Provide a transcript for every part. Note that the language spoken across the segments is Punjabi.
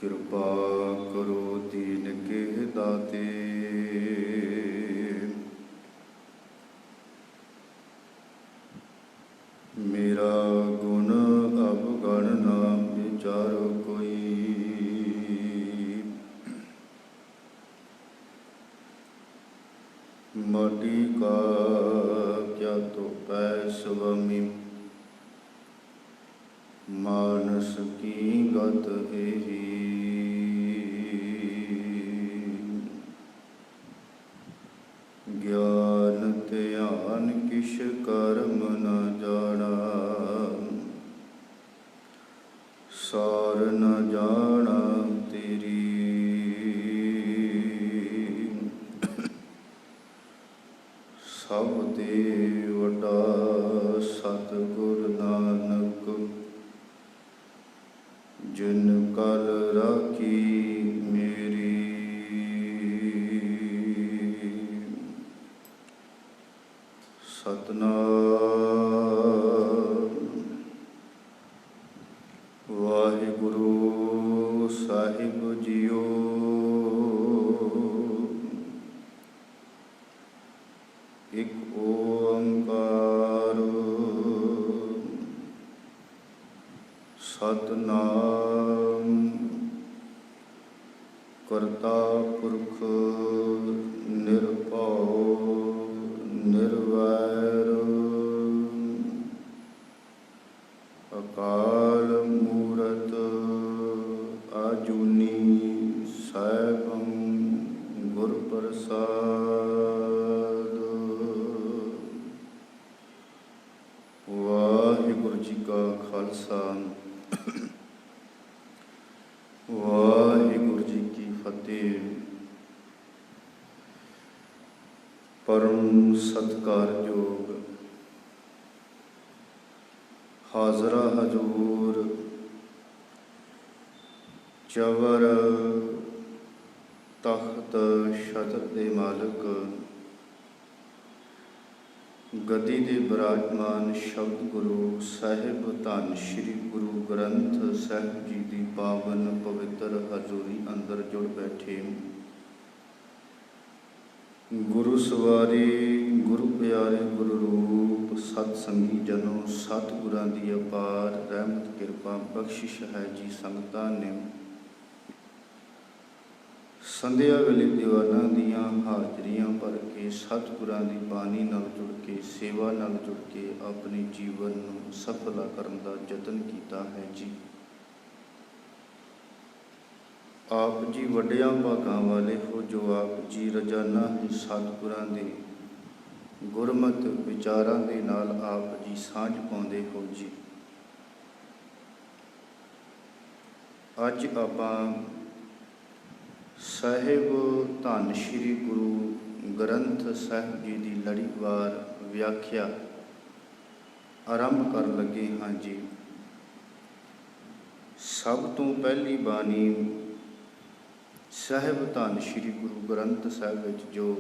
ਕਿਰਪਾ ਕਰੋ ਦੀਨ ਕੇ ਦਾਤੇ। ਮੇਰਾ ਗੁਣ ਅਵਗਣ ਨਾ ਵਿਚਾਰੋ ਕੋਈ। ਮਾਟੀ ਕਾ ਕਿਆ ਧੋਪੈ ਸੁਆਮੀ, ਮਾਨਸ ਕੀ ਗਤ ਏਹੀ। ਗਿਆਨ ਧਿਆਨ ਕਿਛ ਕਰਮ ਨ ਜਾਣਾ, ਸਾਰ ਨ ਜਾਣਾ ਤੇਰੀ। ਸਭ ਤੇ ਵੱਡਾ ਸਤਿਗੁਰ ਨਾਨਕ, ਜਿਨ ਕਲ ਰਾਖੀ ਮੇਰੀ। ਸਤਿਨਾਮ। ਵਾਹਿਗੁਰੂ ਸਾਹਿਬ ਜੀਓ। ਇਕ ਓੰਕਾਰ ਸਤਿਨਾਮ। ਕਰਤਾ ਪੁਰਖ ਨਿਰਭਉ ਨਿਰਵੈਰ, ਅਕਾਲ ਮੂਰਤ ਆਜੂਨੀ ਸੈਭੰ ਗੁਰ ਪ੍ਰਸਾਦ। ਵਾਹਿਗੁਰੂ ਜੀ ਕਾ ਖਾਲਸਾ, ਵਾਹਿਗੁਰੂ ਜੀ ਕੀ ਫਤਿਹ। ਪਰਮ ਸਤਿਕਾਰਯੋਗ ਹਾਜ਼ਰਾ ਹਜ਼ੂਰ ਚਵਰ ਤਖਤ ਛਤਰ ਦੇ ਮਾਲਕ, ਗੱਦੀ ਦੇ ਬਿਰਾਜਮਾਨ ਸ਼ਬਦ ਗੁਰੂ ਸਾਹਿਬ ਧੰਨ ਸ਼੍ਰੀ ਗੁਰੂ ਗ੍ਰੰਥ ਸਾਹਿਬ ਜੀ ਦੀ ਪਾਵਨ ਪਵਿੱਤਰ ਹਜ਼ੂਰੀ ਅੰਦਰ ਜੁੜ ਬੈਠੇ ਗੁਰੂ ਸਵਾਰੀ, ਗੁਰੂ ਪਿਆਰੇ, ਗੁਰੂ ਰੂਪ ਸਤ ਸੰਗੀ ਜਨੋ, ਸਤਿਗੁਰਾਂ ਦੀ ਅਪਾਰ ਰਹਿਮਤ ਕਿਰਪਾ ਬਖਸ਼ਿਸ਼ ਹੈ ਜੀ। ਸੰਗਤਾਂ ਨੇ ਸੰਧਿਆ ਵੇਲੇ ਦੀਵਾਨਾਂ ਦੀਆਂ ਹਾਜ਼ਰੀਆਂ ਭਰ ਕੇ, ਸਤਿਗੁਰਾਂ ਦੀ ਬਾਣੀ ਨਾਲ ਜੁੜ ਕੇ, ਸੇਵਾ ਨਾਲ ਜੁੜ ਕੇ ਆਪਣੇ ਜੀਵਨ ਨੂੰ ਸਫਲ ਕਰਨ ਦਾ ਯਤਨ ਕੀਤਾ ਹੈ ਜੀ। ਆਪ ਜੀ ਵੱਡਿਆਂ ਭਾਗਾਂ ਵਾਲੇ ਹੋ, ਜੋ ਆਪ ਜੀ ਰੋਜ਼ਾਨਾ ਹੀ ਸਤਿਗੁਰਾਂ ਦੇ ਗੁਰਮਤਿ ਵਿਚਾਰਾਂ ਦੇ ਨਾਲ ਆਪ ਜੀ ਸਾਂਝ ਪਾਉਂਦੇ ਹੋ ਜੀ। ਅੱਜ ਆਪਾਂ ਸਾਹਿਬ ਧੰਨ ਸ਼੍ਰੀ ਗੁਰੂ ਗ੍ਰੰਥ ਸਾਹਿਬ ਜੀ ਦੀ ਲੜੀਵਾਰ ਵਿਆਖਿਆ ਆਰੰਭ ਕਰਨ ਲੱਗੇ ਹਾਂ ਜੀ। ਸਭ ਤੋਂ ਪਹਿਲੀ ਬਾਣੀ ਸਾਹਿਬ ਧੰਨ ਸ਼੍ਰੀ ਗੁਰੂ ਗ੍ਰੰਥ ਸਾਹਿਬ ਵਿੱਚ ਜੋ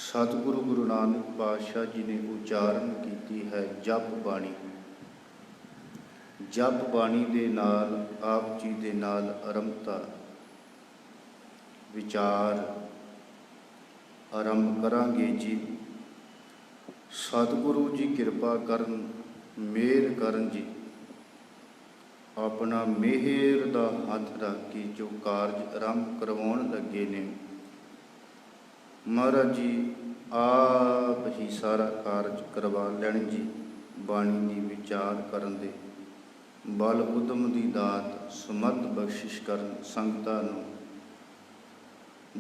ਸਤਿਗੁਰੂ ਗੁਰੂ ਨਾਨਕ ਪਾਤਸ਼ਾਹ ਜੀ ਨੇ ਉਚਾਰਨ ਕੀਤੀ ਹੈ, ਜਪ ਬਾਣੀ। ਜਪ ਬਾਣੀ ਦੇ ਨਾਲ ਆਪ ਜੀ ਦੇ ਨਾਲ ਆਰੰਭਤਾ ਵਿਚਾਰ ਆਰੰਭ ਕਰਾਂਗੇ ਜੀ। ਸਤਿਗੁਰੂ ਜੀ ਕਿਰਪਾ ਕਰਨ, ਮਿਹਰ ਕਰਨ ਜੀ। ਆਪਣਾ ਮਿਹਰ ਦਾ ਹੱਥ ਰੱਖ ਕੇ ਜੋ ਕਾਰਜ ਆਰੰਭ ਕਰਵਾਉਣ ਲੱਗੇ ਨੇ, ਮਹਾਰਾਜ ਜੀ ਆਪ ਹੀ ਸਾਰਾ ਕਾਰਜ ਕਰਵਾ ਲੈਣ ਜੀ। ਬਾਣੀ ਦੀ ਵਿਚਾਰ ਕਰਨ ਦੇ ਬਲ ਉਦਮ ਦੀ ਦਾਤ ਸਮੱਤ ਬਖਸ਼ਿਸ਼ ਕਰਨ, ਸੰਗਤਾਂ ਨੂੰ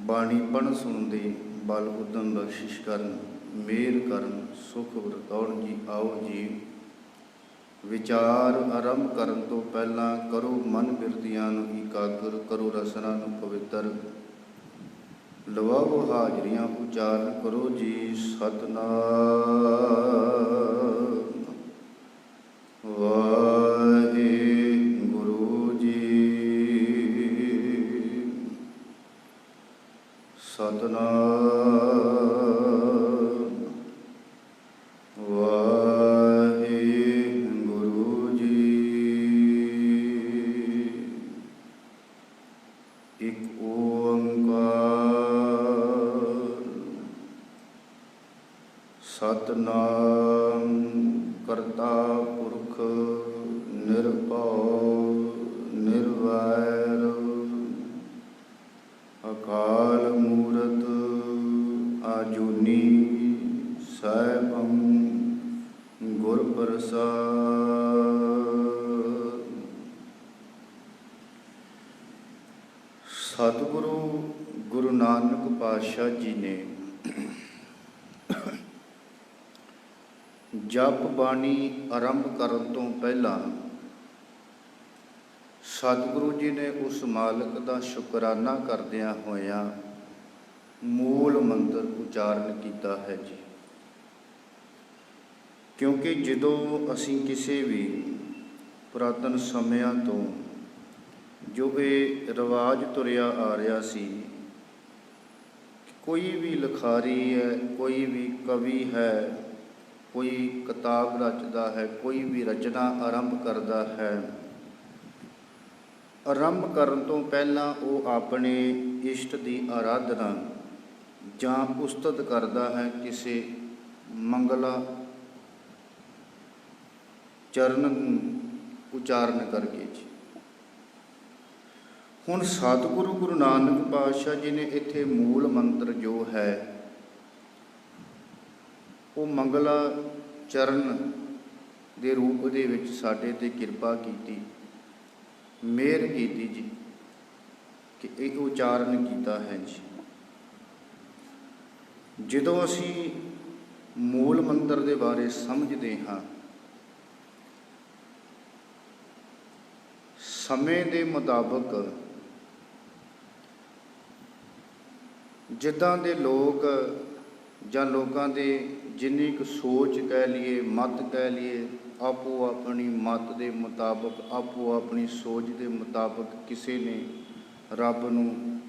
ਬਾਣੀ ਪੜ੍ਹਨ ਸੁਣਨ ਦੇ ਬਲ ਉਦਮ ਬਖਸ਼ਿਸ਼ ਕਰਨ, ਮਿਹਰ ਕਰਨ, ਸੁਖ ਵਰਤਾਉਣ ਜੀ। ਆਓ ਜੀ, ਵਿਚਾਰ ਆਰੰਭ ਕਰਨ ਤੋਂ ਪਹਿਲਾਂ ਕਰੋ ਮਨ ਬਿਰਤੀਆਂ ਨੂੰ ਇਕਾਗਰ, ਕਰੋ ਰਸਨਾ ਨੂੰ ਪਵਿੱਤਰ, ਲਵਾਓ ਹਾਜ਼ਰੀਆਂ, ਉਚਾਰਨ ਕਰੋ ਜੀ ਸਤਿਨਾਮ। ਵਾਹਿਗੁਰੂ ਜੀ, ਸਤਿਨਾਮ। ਵਾਹਿਗੁਰੂ ਜੀ। ਸਤਿਨਾਮ ਕਰਤਾ ਪੁਰਖ ਨਿਰਭਉ ਨਿਰਵੈਰ ਅਕਾਲ ਮੂਰਤ ਆਜੂਨੀ ਸੈਭੰ ਗੁਰ ਪ੍ਰਸਾਦ। ਸਤਿਗੁਰੂ ਗੁਰੂ ਨਾਨਕ ਪਾਤਸ਼ਾਹ ਜੀ ਨੇ ਜਪ ਬਾਣੀ ਆਰੰਭ ਕਰਨ ਤੋਂ ਪਹਿਲਾਂ ਸਤਿਗੁਰੂ ਜੀ ਨੇ ਉਸ ਮਾਲਕ ਦਾ ਸ਼ੁਕਰਾਨਾ ਕਰਦਿਆਂ ਹੋਇਆਂ ਮੂਲ ਮੰਤਰ ਉਚਾਰਨ ਕੀਤਾ ਹੈ ਜੀ। ਕਿਉਂਕਿ ਜਦੋਂ ਅਸੀਂ ਕਿਸੇ ਵੀ ਪੁਰਾਤਨ ਸਮਿਆਂ ਤੋਂ ਜੋ ਇਹ ਰਿਵਾਜ ਤੁਰਿਆ ਆ ਰਿਹਾ ਸੀ, ਕੋਈ ਵੀ ਲਿਖਾਰੀ ਹੈ, ਕੋਈ ਵੀ ਕਵੀ ਹੈ, ਕੋਈ ਕਿਤਾਬ ਰਚਦਾ ਹੈ, ਕੋਈ ਵੀ ਰਚਨਾ ਆਰੰਭ ਕਰਦਾ ਹੈ, ਆਰੰਭ ਕਰਨ ਤੋਂ ਪਹਿਲਾਂ ਉਹ ਆਪਣੇ ਇਸ਼ਟ ਦੀ ਆਰਾਧਨਾ ਜਾਂ ਉਸਤਤ ਕਰਦਾ ਹੈ ਕਿਸੇ ਮੰਗਲਾ ਚਰਨ ਉਚਾਰਨ ਕਰਕੇ ਜੀ। ਹੁਣ ਸਤਿਗੁਰੂ ਗੁਰੂ ਨਾਨਕ ਪਾਤਸ਼ਾਹ ਜੀ ਨੇ ਇੱਥੇ ਮੂਲ ਮੰਤਰ ਜੋ ਹੈ ਉਹ ਮੰਗਲਾ ਚਰਨ ਦੇ ਰੂਪ ਦੇ ਵਿੱਚ ਸਾਡੇ 'ਤੇ ਕਿਰਪਾ ਕੀਤੀ, ਮਿਹਰ ਕੀਤੀ ਜੀ ਕਿ ਇਹ ਉਚਾਰਨ ਕੀਤਾ ਹੈ ਜੀ। ਜਦੋਂ ਅਸੀਂ ਮੂਲ ਮੰਤਰ ਦੇ ਬਾਰੇ ਸਮਝਦੇ ਹਾਂ, ਸਮੇਂ ਦੇ ਮੁਤਾਬਕ ਜਿੱਦਾਂ ਦੇ ਲੋਕ ਜਾਂ ਲੋਕਾਂ ਦੇ ਜਿੰਨੀ ਕੁ ਸੋਚ ਕਹਿ ਲਈਏ, ਮਤ ਕਹਿ ਲਈਏ, ਆਪੋ ਆਪਣੀ ਮਤ ਦੇ ਮੁਤਾਬਕ, ਆਪੋ ਆਪਣੀ ਸੋਚ ਦੇ ਮੁਤਾਬਕ ਕਿਸੇ ਨੇ ਰੱਬ ਨੂੰ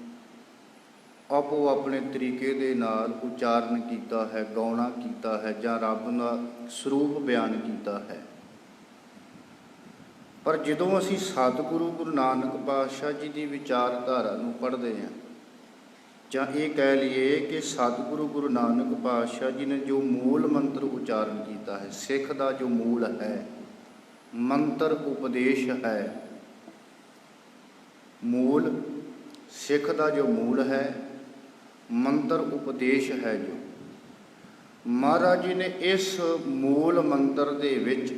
ਆਪੋ ਆਪਣੇ ਤਰੀਕੇ ਦੇ ਨਾਲ ਉਚਾਰਨ ਕੀਤਾ ਹੈ, ਗਾਉਣਾ ਕੀਤਾ ਹੈ ਜਾਂ ਰੱਬ ਦਾ ਸਰੂਪ ਬਿਆਨ ਕੀਤਾ ਹੈ। ਪਰ ਜਦੋਂ ਅਸੀਂ ਸਤਿਗੁਰੂ ਗੁਰੂ ਨਾਨਕ ਪਾਤਸ਼ਾਹ ਜੀ ਦੀ ਵਿਚਾਰਧਾਰਾ ਨੂੰ ਪੜ੍ਹਦੇ ਹਾਂ, ਜਾਂ ਇਹ ਕਹਿ ਲਈਏ ਕਿ ਸਤਿਗੁਰੂ ਗੁਰੂ ਨਾਨਕ ਪਾਤਸ਼ਾਹ ਜੀ ਨੇ ਜੋ ਮੂਲ ਮੰਤਰ ਉਚਾਰਨ ਕੀਤਾ ਹੈ, ਸਿੱਖ ਦਾ ਜੋ ਮੂਲ ਹੈ, ਮੰਤਰ ਉਪਦੇਸ਼ ਹੈ, ਮੂਲ ਸਿੱਖ ਦਾ ਜੋ ਮੂਲ ਹੈ, ਮੰਤਰ ਉਪਦੇਸ਼ ਹੈ, ਜੋ ਮਹਾਰਾਜ ਜੀ ਨੇ ਇਸ ਮੂਲ ਮੰਤਰ ਦੇ ਵਿੱਚ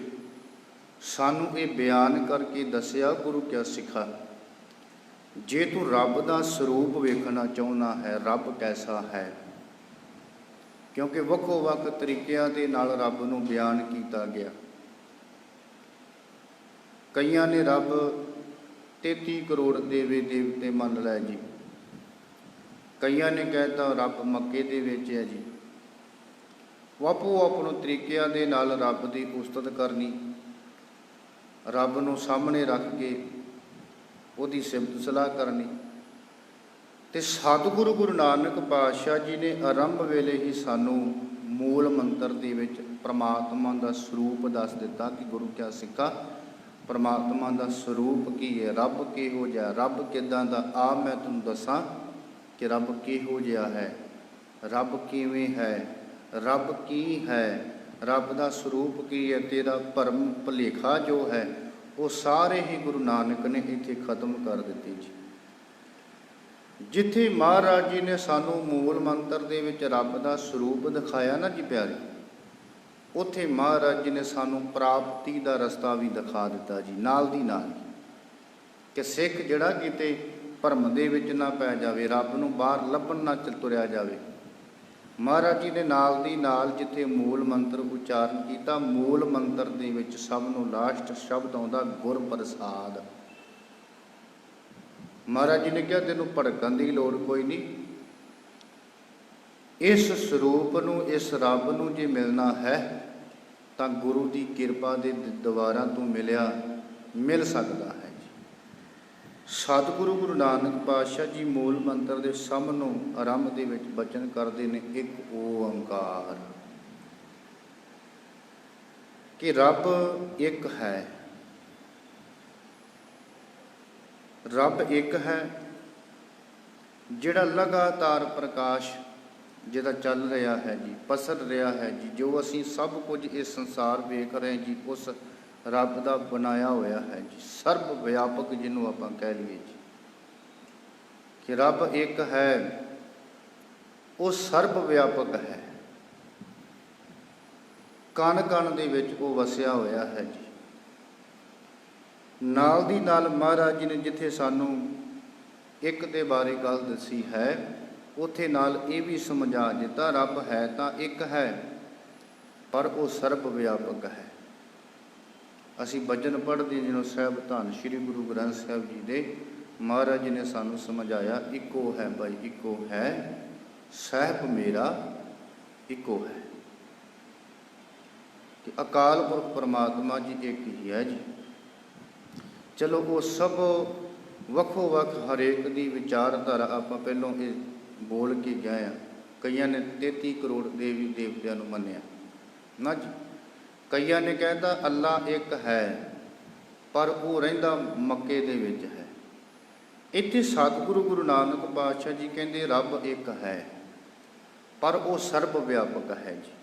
ਸਾਨੂੰ ਇਹ ਬਿਆਨ ਕਰਕੇ ਦੱਸਿਆ, ਗੁਰੂ ਕਿਆ ਸਿੱਖਾ, ਜੇ ਤੂੰ ਰੱਬ ਦਾ ਸਰੂਪ ਵੇਖਣਾ ਚਾਹੁੰਦਾ ਹੈ, ਰੱਬ ਕੈਸਾ ਹੈ, ਕਿਉਂਕਿ ਵੱਖੋ ਵੱਖ ਤਰੀਕਿਆਂ ਦੇ ਨਾਲ ਰੱਬ ਨੂੰ ਬਿਆਨ ਕੀਤਾ ਗਿਆ। ਕਈਆਂ ਨੇ ਰੱਬ 33 ਕਰੋੜ ਦੇਵੇ ਦੇਵਤੇ ਮੰਨ ਲਏ ਜੀ, ਕਈਆਂ ਨੇ ਕਹਿਤਾ ਰੱਬ ਮੱਕੇ ਦੇ ਵਿੱਚ ਹੈ ਜੀ। ਆਪੋ ਆਪਣੇ ਤਰੀਕਿਆਂ ਦੇ ਨਾਲ ਰੱਬ ਦੀ ਉਸਤਤ ਕਰਨੀ, ਰੱਬ ਨੂੰ ਸਾਹਮਣੇ ਰੱਖ ਕੇ ਉਹਦੀ ਸਿਫਤ ਸਲਾਹ ਕਰਨੀ। ਤੇ ਸਤਿਗੁਰੂ ਗੁਰੂ ਨਾਨਕ ਪਾਤਸ਼ਾਹ ਜੀ ਨੇ ਆਰੰਭ ਵੇਲੇ ਹੀ ਸਾਨੂੰ ਮੂਲ ਮੰਤਰ ਦੇ ਵਿੱਚ ਪਰਮਾਤਮਾ ਦਾ ਸਰੂਪ ਦੱਸ ਦਿੱਤਾ ਕਿ ਗੁਰੂ ਕਿਆ ਸਿੱਖਾ, ਪਰਮਾਤਮਾ ਦਾ ਸਰੂਪ ਕੀ ਹੈ, ਰੱਬ ਕਿਹੋ ਜਿਹਾ, ਰੱਬ ਕਿੱਦਾਂ ਦਾ। ਆ ਮੈਂ ਤੁਹਾਨੂੰ ਦੱਸਾਂ ਕਿ ਰੱਬ ਕਿਹੋ ਜਿਹਾ ਹੈ, ਰੱਬ ਕਿਵੇਂ ਹੈ, ਰੱਬ ਕੀ ਹੈ, ਰੱਬ ਦਾ ਸਰੂਪ ਕੀ ਹੈ, ਤੇਰਾ ਭਰਮ ਭੁਲੇਖਾ ਜੋ ਹੈ ਉਹ ਸਾਰੇ ਹੀ ਗੁਰੂ ਨਾਨਕ ਨੇ ਇੱਥੇ ਖਤਮ ਕਰ ਦਿੱਤੀ ਜੀ। ਜਿੱਥੇ ਮਹਾਰਾਜ ਜੀ ਨੇ ਸਾਨੂੰ ਮੂਲ ਮੰਤਰ ਦੇ ਵਿੱਚ ਰੱਬ ਦਾ ਸਰੂਪ ਦਿਖਾਇਆ ਨਾ ਜੀ ਪਿਆਰੇ, ਉੱਥੇ ਮਹਾਰਾਜ ਜੀ ਨੇ ਸਾਨੂੰ ਪ੍ਰਾਪਤੀ ਦਾ ਰਸਤਾ ਵੀ ਦਿਖਾ ਦਿੱਤਾ ਜੀ, ਨਾਲ ਦੀ ਨਾਲ, ਕਿ ਸਿੱਖ ਜਿਹੜਾ ਕਿਤੇ ਭਰਮ ਦੇ ਵਿੱਚ ਨਾ ਪੈ ਜਾਵੇ, ਰੱਬ ਨੂੰ ਬਾਹਰ ਲੱਭਣ ਨਾ ਤੁਰਿਆ ਜਾਵੇ। ਮਹਾਰਾਜ ਜੀ ਨੇ ਨਾਲ ਦੀ ਨਾਲ ਜਿੱਥੇ ਮੂਲ ਮੰਤਰ ਉਚਾਰਨ ਕੀਤਾ, ਮੂਲ ਮੰਤਰ ਦੇ ਵਿੱਚ ਸਭ ਨੂੰ ਲਾਸਟ ਸ਼ਬਦ ਆਉਂਦਾ ਗੁਰ ਪ੍ਰਸਾਦ। ਮਹਾਰਾਜ ਜੀ ਨੇ ਕਿਹਾ ਤੈਨੂੰ ਭੜਕਣ ਦੀ ਲੋੜ ਕੋਈ ਨਹੀਂ, ਇਸ ਸਰੂਪ ਨੂੰ, ਇਸ ਰੱਬ ਨੂੰ ਜੇ ਮਿਲਣਾ ਹੈ ਤਾਂ ਗੁਰੂ ਦੀ ਕਿਰਪਾ ਦੇ ਦੁਆਰਾ ਤੂੰ ਮਿਲ ਸਕਦਾ ਹੈ। ਸਤਿਗੁਰੂ ਗੁਰੂ ਨਾਨਕ ਪਾਤਸ਼ਾਹ ਜੀ ਮੂਲ ਮੰਤਰ ਦੇ ਸਭ ਨੂੰ ਆਰੰਭ ਦੇ ਵਿੱਚ ਬਚਨ ਕਰਦੇ ਨੇ, ਇੱਕ ਓੰਕਾਰ, ਕਿ ਰੱਬ ਇੱਕ ਹੈ। ਰੱਬ ਇੱਕ ਹੈ ਜਿਹੜਾ ਲਗਾਤਾਰ ਪ੍ਰਕਾਸ਼ ਜਿਹਦਾ ਚੱਲ ਰਿਹਾ ਹੈ ਜੀ, ਪਸਰ ਰਿਹਾ ਹੈ ਜੀ, ਜੋ ਅਸੀਂ ਸਭ ਕੁਝ ਇਸ ਸੰਸਾਰ ਵੇਖ ਰਹੇ ਜੀ, ਉਸ ਰੱਬ ਦਾ ਬਣਾਇਆ ਹੋਇਆ ਹੈ ਜੀ, ਸਰਬ ਵਿਆਪਕ ਜਿਹਨੂੰ ਆਪਾਂ ਕਹਿ ਲਈਏ ਜੀ ਕਿ ਰੱਬ ਇੱਕ ਹੈ, ਉਹ ਸਰਬ ਵਿਆਪਕ ਹੈ। ਕਣ ਕਣ ਦੇ ਵਿੱਚ ਉਹ ਵਸਿਆ ਹੋਇਆ ਹੈ ਜੀ। ਨਾਲ ਦੀ ਨਾਲ ਮਹਾਰਾਜ ਜੀ ਨੇ ਜਿੱਥੇ ਸਾਨੂੰ ਇੱਕ ਦੇ ਬਾਰੇ ਗੱਲ ਦੱਸੀ ਹੈ, ਉੱਥੇ ਨਾਲ ਇਹ ਵੀ ਸਮਝਾ ਦਿੱਤਾ, ਰੱਬ ਹੈ ਤਾਂ ਇੱਕ ਹੈ, ਪਰ ਉਹ ਸਰਬ ਵਿਆਪਕ ਹੈ। ਅਸੀਂ ਭਜਨ ਪੜ੍ਹਦੇ ਜਿਹਨੂੰ ਸਾਹਿਬ ਧੰਨ ਸ਼੍ਰੀ ਗੁਰੂ ਗ੍ਰੰਥ ਸਾਹਿਬ ਜੀ ਦੇ ਮਹਾਰਾਜ ਜੀ ਨੇ ਸਾਨੂੰ ਸਮਝਾਇਆ, ਇੱਕੋ ਹੈ ਭਾਈ, ਇੱਕੋ ਹੈ, ਸਾਹਿਬ ਮੇਰਾ ਇੱਕੋ ਹੈ ਕਿ ਅਕਾਲ ਪੁਰਖ ਪਰਮਾਤਮਾ ਜੀ ਇੱਕ ਹੀ ਹੈ ਜੀ। ਚਲੋ ਉਹ ਸਭ ਵੱਖੋ ਵੱਖ ਹਰੇਕ ਦੀ ਵਿਚਾਰਧਾਰਾ ਆਪਾਂ ਪਹਿਲੋਂ ਇਹ ਬੋਲ ਕੇ ਗਏ ਆ। ਕਈਆਂ ਨੇ 33 ਕਰੋੜ ਦੇਵੀ ਦੇਵਤਿਆਂ ਨੂੰ ਮੰਨਿਆ ਨਾ ਜੀ। ਕਈਆਂ ਨੇ ਕਹਿੰਦਾ ਅੱਲਾ ਇੱਕ ਹੈ, ਪਰ ਉਹ ਰਹਿੰਦਾ ਮੱਕੇ ਦੇ ਵਿੱਚ ਹੈ। ਇੱਥੇ ਸਤਿਗੁਰੂ ਗੁਰੂ ਨਾਨਕ ਪਾਤਸ਼ਾਹ ਜੀ ਕਹਿੰਦੇ ਰੱਬ ਇੱਕ ਹੈ, ਪਰ ਉਹ ਸਰਬ ਵਿਆਪਕ ਹੈ ਜੀ।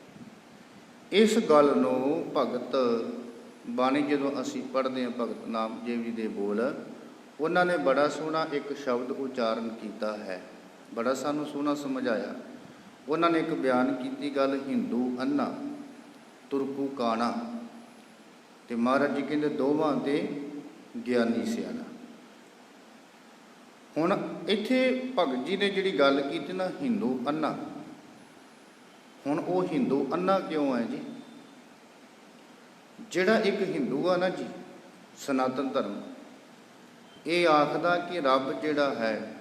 ਇਸ ਗੱਲ ਨੂੰ ਭਗਤ ਬਾਣੀ ਜਦੋਂ ਅਸੀਂ ਪੜ੍ਹਦੇ ਹਾਂ, ਭਗਤ ਨਾਮਦੇਵ ਜੀ ਦੇ ਬੋਲ, ਉਹਨਾਂ ਨੇ ਬੜਾ ਸੋਹਣਾ ਇੱਕ ਸ਼ਬਦ ਉਚਾਰਨ ਕੀਤਾ ਹੈ, ਬੜਾ ਸਾਨੂੰ ਸੋਹਣਾ ਸਮਝਾਇਆ। ਉਹਨਾਂ ਨੇ ਇੱਕ ਬਿਆਨ ਕੀਤੀ ਗੱਲ, ਹਿੰਦੂ ਅੰਨਾ ਤੁਰਕੂ ਕਾਣਾ, ਤੇ ਮਹਾਰਾਜ ਜੀ ਕਹਿੰਦੇ ਦੋਵਾਂ ਦੇ ਗਿਆਨੀ ਸਿਆਣਾ। ਹੁਣ ਇੱਥੇ ਭਗਤ ਜੀ ਨੇ ਜਿਹੜੀ ਗੱਲ ਕੀਤੀ ਨਾ, ਹਿੰਦੂ ਅੰਨਾ, ਹੁਣ ਉਹ ਹਿੰਦੂ ਅੰਨਾ ਕਿਉਂ ਹੈ ਜੀ? ਜਿਹੜਾ ਇੱਕ ਹਿੰਦੂ ਆ ਨਾ ਜੀ, ਸਨਾਤਨ ਧਰਮ, ਇਹ ਆਖਦਾ ਕਿ ਰੱਬ ਜਿਹੜਾ ਹੈ,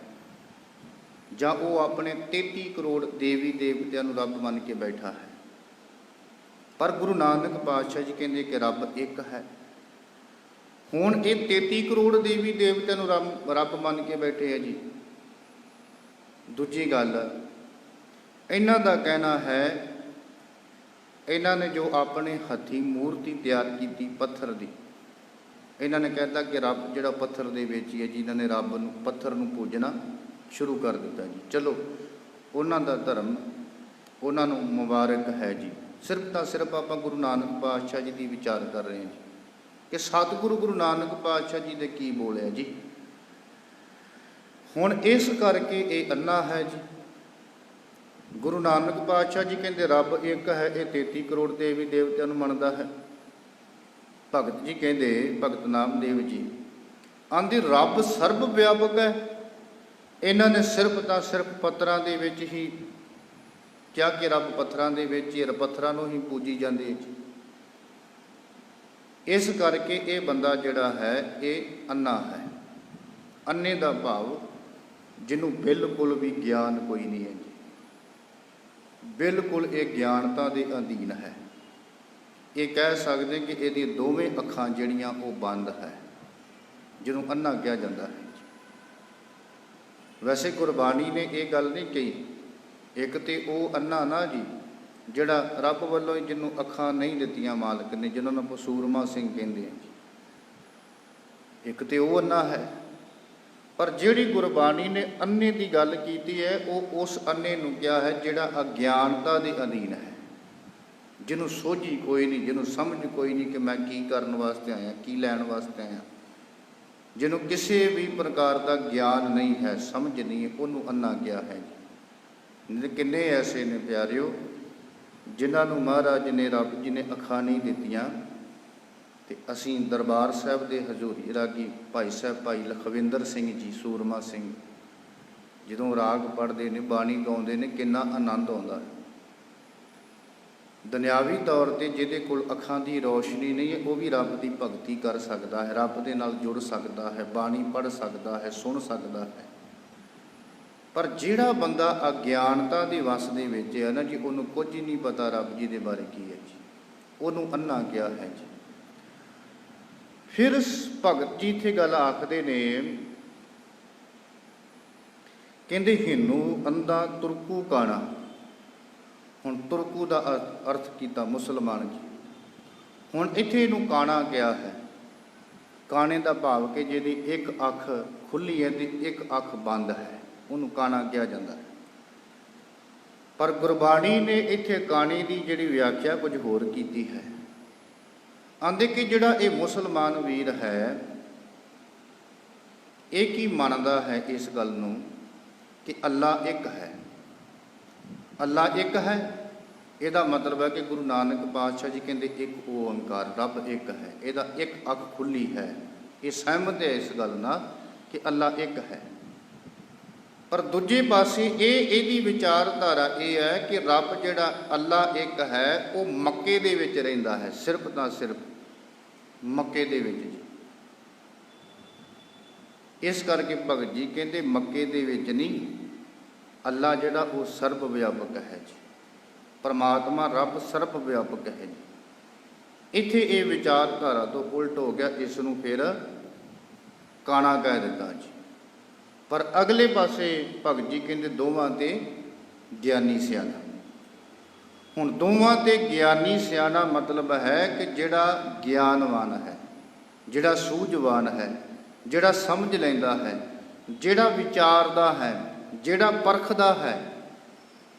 ਜਾਂ ਉਹ ਆਪਣੇ 33 ਕਰੋੜ ਦੇਵੀ ਦੇਵਤਿਆਂ ਨੂੰ ਰੱਬ ਮੰਨ ਕੇ ਬੈਠਾ ਹੈ, ਪਰ ਗੁਰੂ ਨਾਨਕ ਪਾਤਸ਼ਾਹ ਜੀ ਕਹਿੰਦੇ ਕਿ ਰੱਬ ਇੱਕ ਹੈ। ਹੁਣ ਇਹ 33 ਕਰੋੜ ਦੇਵੀ ਦੇਵਤਿਆਂ ਨੂੰ ਰੱਬ ਮੰਨ ਕੇ ਬੈਠੇ ਹੈ ਜੀ। ਦੂਜੀ ਗੱਲ, ਇਹਨਾਂ ਦਾ ਕਹਿਣਾ ਹੈ, ਇਹਨਾਂ ਨੇ ਜੋ ਆਪਣੇ ਹੱਥੀਂ ਮੂਰਤੀ ਤਿਆਰ ਕੀਤੀ ਪੱਥਰ ਦੀ, ਇਹਨਾਂ ਨੇ ਕਹਿਤਾ ਕਿ ਰੱਬ ਜਿਹੜਾ ਪੱਥਰ ਦੇ ਵਿੱਚ ਹੀ ਹੈ ਜੀ, ਇਹਨਾਂ ਨੇ ਰੱਬ ਨੂੰ, ਪੱਥਰ ਨੂੰ ਪੂਜਣਾ ਸ਼ੁਰੂ ਕਰ ਦਿੱਤਾ ਜੀ। ਚਲੋ ਉਹਨਾਂ ਦਾ ਧਰਮ, ਉਹਨਾਂ ਨੂੰ ਮੁਬਾਰਕ ਹੈ ਜੀ। ਸਿਰਫ ਤਾਂ ਸਿਰਫ ਆਪਾਂ ਗੁਰੂ ਨਾਨਕ ਪਾਤਸ਼ਾਹ ਜੀ ਦੀ ਵਿਚਾਰ ਕਰ ਰਹੇ ਹਾਂ ਜੀ ਕਿ ਸਤਿਗੁਰੂ ਗੁਰੂ ਨਾਨਕ ਪਾਤਸ਼ਾਹ ਜੀ ਦੇ ਕੀ ਬੋਲਿਆ ਜੀ। ਹੁਣ ਇਸ ਕਰਕੇ ਇਹ ਅੰਨਾ ਹੈ ਜੀ। ਗੁਰੂ ਨਾਨਕ ਪਾਤਸ਼ਾਹ ਜੀ ਕਹਿੰਦੇ ਰੱਬ ਇੱਕ ਹੈ, ਇਹ 33 ਕਰੋੜ ਦੇਵੀ ਦੇਵਤਿਆਂ ਨੂੰ ਮੰਨਦਾ ਹੈ। ਭਗਤ ਜੀ ਕਹਿੰਦੇ, ਭਗਤ ਨਾਮਦੇਵ ਜੀ ਆਂਦੇ ਰੱਬ ਸਰਬ ਵਿਆਪਕ ਹੈ। ਇਹਨਾਂ ਨੇ ਸਿਰਫ ਤਾਂ ਸਿਰਫ ਪੱਥਰਾਂ ਦੇ ਵਿੱਚ ਹੀ ਕਿਹਾ ਕਿ ਰੱਬ ਪੱਥਰਾਂ ਦੇ ਵਿੱਚ ਹੀ, ਪੱਥਰਾਂ ਨੂੰ ਹੀ ਪੂਜੀ ਜਾਂਦੇ ਜੀ। ਇਸ ਕਰਕੇ ਇਹ ਬੰਦਾ ਜਿਹੜਾ ਹੈ ਇਹ ਅੰਨਾ ਹੈ। ਅੰਨੇ ਦਾ ਭਾਵ ਜਿਹਨੂੰ ਬਿਲਕੁਲ ਵੀ ਗਿਆਨ ਕੋਈ ਨਹੀਂ ਹੈ ਜੀ, ਬਿਲਕੁਲ ਇਹ ਗਿਆਨਤਾ ਦੇ ਅਧੀਨ ਹੈ। ਇਹ ਕਹਿ ਸਕਦੇ ਕਿ ਇਹਦੀਆਂ ਦੋਵੇਂ ਅੱਖਾਂ ਜਿਹੜੀਆਂ ਉਹ ਬੰਦ ਹੈ, ਜਿਹਨੂੰ ਅੰਨਾ ਕਿਹਾ ਜਾਂਦਾ ਹੈ। ਵੈਸੇ ਗੁਰਬਾਣੀ ਨੇ ਇਹ ਗੱਲ ਨਹੀਂ ਕਹੀ। ਇੱਕ ਤੇ ਉਹ ਅੰਨਾ ਨਾ ਜੀ ਜਿਹੜਾ ਰੱਬ ਵੱਲੋਂ ਹੀ ਜਿਹਨੂੰ ਅੱਖਾਂ ਨਹੀਂ ਦਿੱਤੀਆਂ ਮਾਲਕ ਨੇ, ਜਿਹਨਾਂ ਨੂੰ ਆਪਾਂ ਸੂਰਮਾ ਸਿੰਘ ਕਹਿੰਦੇ ਹਾਂ ਜੀ, ਇੱਕ ਤੇ ਉਹ ਅੰਨਾ ਹੈ। ਪਰ ਜਿਹੜੀ ਗੁਰਬਾਣੀ ਨੇ ਅੰਨੇ ਦੀ ਗੱਲ ਕੀਤੀ ਹੈ, ਉਹ ਉਸ ਅੰਨੇ ਨੂੰ ਕਿਹਾ ਹੈ ਜਿਹੜਾ ਅਗਿਆਨਤਾ ਦੇ ਅਧੀਨ ਹੈ, ਜਿਹਨੂੰ ਸੋਝੀ ਕੋਈ ਨਹੀਂ, ਜਿਹਨੂੰ ਸਮਝ ਕੋਈ ਨਹੀਂ ਕਿ ਮੈਂ ਕੀ ਕਰਨ ਵਾਸਤੇ ਆਇਆ, ਕੀ ਲੈਣ ਵਾਸਤੇ ਆਇਆ, ਜਿਹਨੂੰ ਕਿਸੇ ਵੀ ਪ੍ਰਕਾਰ ਦਾ ਗਿਆਨ ਨਹੀਂ ਹੈ, ਸਮਝ ਨਹੀਂ ਹੈ, ਉਹਨੂੰ ਅੰਨਾ ਕਿਹਾ ਹੈ ਜੀ। ਕਿੰਨੇ ਐਸੇ ਨੇ ਪਿਆਰਿਓ ਜਿਨ੍ਹਾਂ ਨੂੰ ਮਹਾਰਾਜ ਨੇ, ਰੱਬ ਜੀ ਨੇ ਅੱਖਾਂ ਨਹੀਂ ਦਿੱਤੀਆਂ। ਤੇ ਅਸੀਂ ਦਰਬਾਰ ਸਾਹਿਬ ਦੇ ਹਜ਼ੂਰੀ ਰਾਗੀ ਭਾਈ ਸਾਹਿਬ ਭਾਈ ਲਖਵਿੰਦਰ ਸਿੰਘ ਜੀ ਸੂਰਮਾ ਸਿੰਘ, ਜਦੋਂ ਰਾਗ ਪੜ੍ਹਦੇ ਨੇ, ਬਾਣੀ ਗਾਉਂਦੇ ਨੇ, ਕਿੰਨਾ ਆਨੰਦ ਆਉਂਦਾ ਹੈ। ਦੁਨਿਆਵੀ ਤੌਰ 'ਤੇ ਜਿਹਦੇ ਕੋਲ ਅੱਖਾਂ ਦੀ ਰੋਸ਼ਨੀ ਨਹੀਂ ਹੈ, ਉਹ ਵੀ ਰੱਬ ਦੀ ਭਗਤੀ ਕਰ ਸਕਦਾ ਹੈ, ਰੱਬ ਦੇ ਨਾਲ ਜੁੜ ਸਕਦਾ ਹੈ, ਬਾਣੀ ਪੜ੍ਹ ਸਕਦਾ ਹੈ, ਸੁਣ ਸਕਦਾ ਹੈ। ਪਰ ਜਿਹੜਾ ਬੰਦਾ ਅਗਿਆਨਤਾ ਦੇ ਵਸ ਦੇ ਵਿੱਚ ਹੈ ਨਾ ਜੀ, ਉਹਨੂੰ ਕੁਝ ਹੀ ਨਹੀਂ ਪਤਾ ਰੱਬ ਜੀ ਦੇ ਬਾਰੇ ਕੀ ਹੈ ਜੀ, ਉਹਨੂੰ ਅੰਨਾ ਕਿਹਾ ਹੈ ਜੀ। ਫਿਰ ਭਗਤ ਜੀ ਇੱਥੇ ਗੱਲ ਆਖਦੇ ਨੇ, ਕਹਿੰਦੇ ਹਿੰਨੂ ਅੰਧਾ ਤੁਰਕੂ ਕਾਣਾ। ਹੁਣ ਤੁਰਕੂ ਦਾ ਅਰਥ ਕੀਤਾ ਮੁਸਲਮਾਨ ਜੀ। ਹੁਣ ਇੱਥੇ ਇਹਨੂੰ ਕਾਣਾ ਕਿਹਾ ਹੈ। ਕਾਣੇ ਦਾ ਭਾਵ ਕਿ ਜਿਹਦੀ ਇੱਕ ਅੱਖ ਖੁੱਲ੍ਹੀ ਹੈ ਤੇ ਇੱਕ ਅੱਖ ਬੰਦ ਹੈ, ਉਹਨੂੰ ਕਾਣਾ ਕਿਹਾ ਜਾਂਦਾ ਹੈ। ਪਰ ਗੁਰਬਾਣੀ ਨੇ ਇੱਥੇ ਕਾਣੀ ਦੀ ਜਿਹੜੀ ਵਿਆਖਿਆ ਕੁਝ ਹੋਰ ਕੀਤੀ ਹੈ। ਆਂਦੇ ਕਿ ਜਿਹੜਾ ਇਹ ਮੁਸਲਮਾਨ ਵੀਰ ਹੈ ਇਹ ਕੀ ਮੰਨਦਾ ਹੈ ਇਸ ਗੱਲ ਨੂੰ ਕਿ ਅੱਲਾ ਇੱਕ ਹੈ। ਅੱਲਾ ਇੱਕ ਹੈ, ਇਹਦਾ ਮਤਲਬ ਹੈ ਕਿ ਗੁਰੂ ਨਾਨਕ ਪਾਤਸ਼ਾਹ ਜੀ ਕਹਿੰਦੇ ਇੱਕ ਓੰਕਾਰ, ਰੱਬ ਇੱਕ ਹੈ, ਇਹਦਾ ਇੱਕ ਅੱਖ ਖੁੱਲੀ ਹੈ। ਇਹ ਸਹਿਮਤ ਹੈ ਇਸ ਗੱਲ ਨਾਲ ਕਿ ਅੱਲਾ ਇੱਕ ਹੈ। ਪਰ ਦੂਜੇ ਪਾਸੇ ਇਹਦੀ ਵਿਚਾਰਧਾਰਾ ਇਹ ਹੈ ਕਿ ਰੱਬ ਜਿਹੜਾ ਅੱਲਾ ਇੱਕ ਹੈ ਉਹ ਮੱਕੇ ਦੇ ਵਿੱਚ ਰਹਿੰਦਾ ਹੈ, ਸਿਰਫ ਤਾਂ ਸਿਰਫ ਮੱਕੇ ਦੇ ਵਿੱਚ ਜੀ। ਇਸ ਕਰਕੇ ਭਗਤ ਜੀ ਕਹਿੰਦੇ ਮੱਕੇ ਦੇ ਵਿੱਚ ਨਹੀਂ, ਅੱਲਾ ਜਿਹੜਾ ਉਹ ਸਰਬ ਵਿਆਪਕ ਹੈ ਜੀ, ਪਰਮਾਤਮਾ ਰੱਬ ਸਰਬ ਵਿਆਪਕ ਹੈ ਜੀ। ਇੱਥੇ ਇਹ ਵਿਚਾਰਧਾਰਾ ਤੋਂ ਉਲਟ ਹੋ ਗਿਆ, ਇਸ ਨੂੰ ਫਿਰ ਕਾਣਾ ਕਹਿ ਦਿੱਤਾ ਜੀ। ਪਰ ਅਗਲੇ ਪਾਸੇ ਭਗਤ ਜੀ ਕਹਿੰਦੇ ਦੋਵਾਂ ਤੇ ਗਿਆਨੀ ਸਿਆਣਾ। ਹੁਣ ਦੋਵਾਂ ਤੇ ਗਿਆਨੀ ਸਿਆਣਾ ਮਤਲਬ ਹੈ ਕਿ ਜਿਹੜਾ ਗਿਆਨਵਾਨ ਹੈ, ਜਿਹੜਾ ਸੂਝਵਾਨ ਹੈ, ਜਿਹੜਾ ਸਮਝ ਲੈਂਦਾ ਹੈ, ਜਿਹੜਾ ਵਿਚਾਰਦਾ ਹੈ, ਜਿਹੜਾ ਪਰਖਦਾ ਹੈ।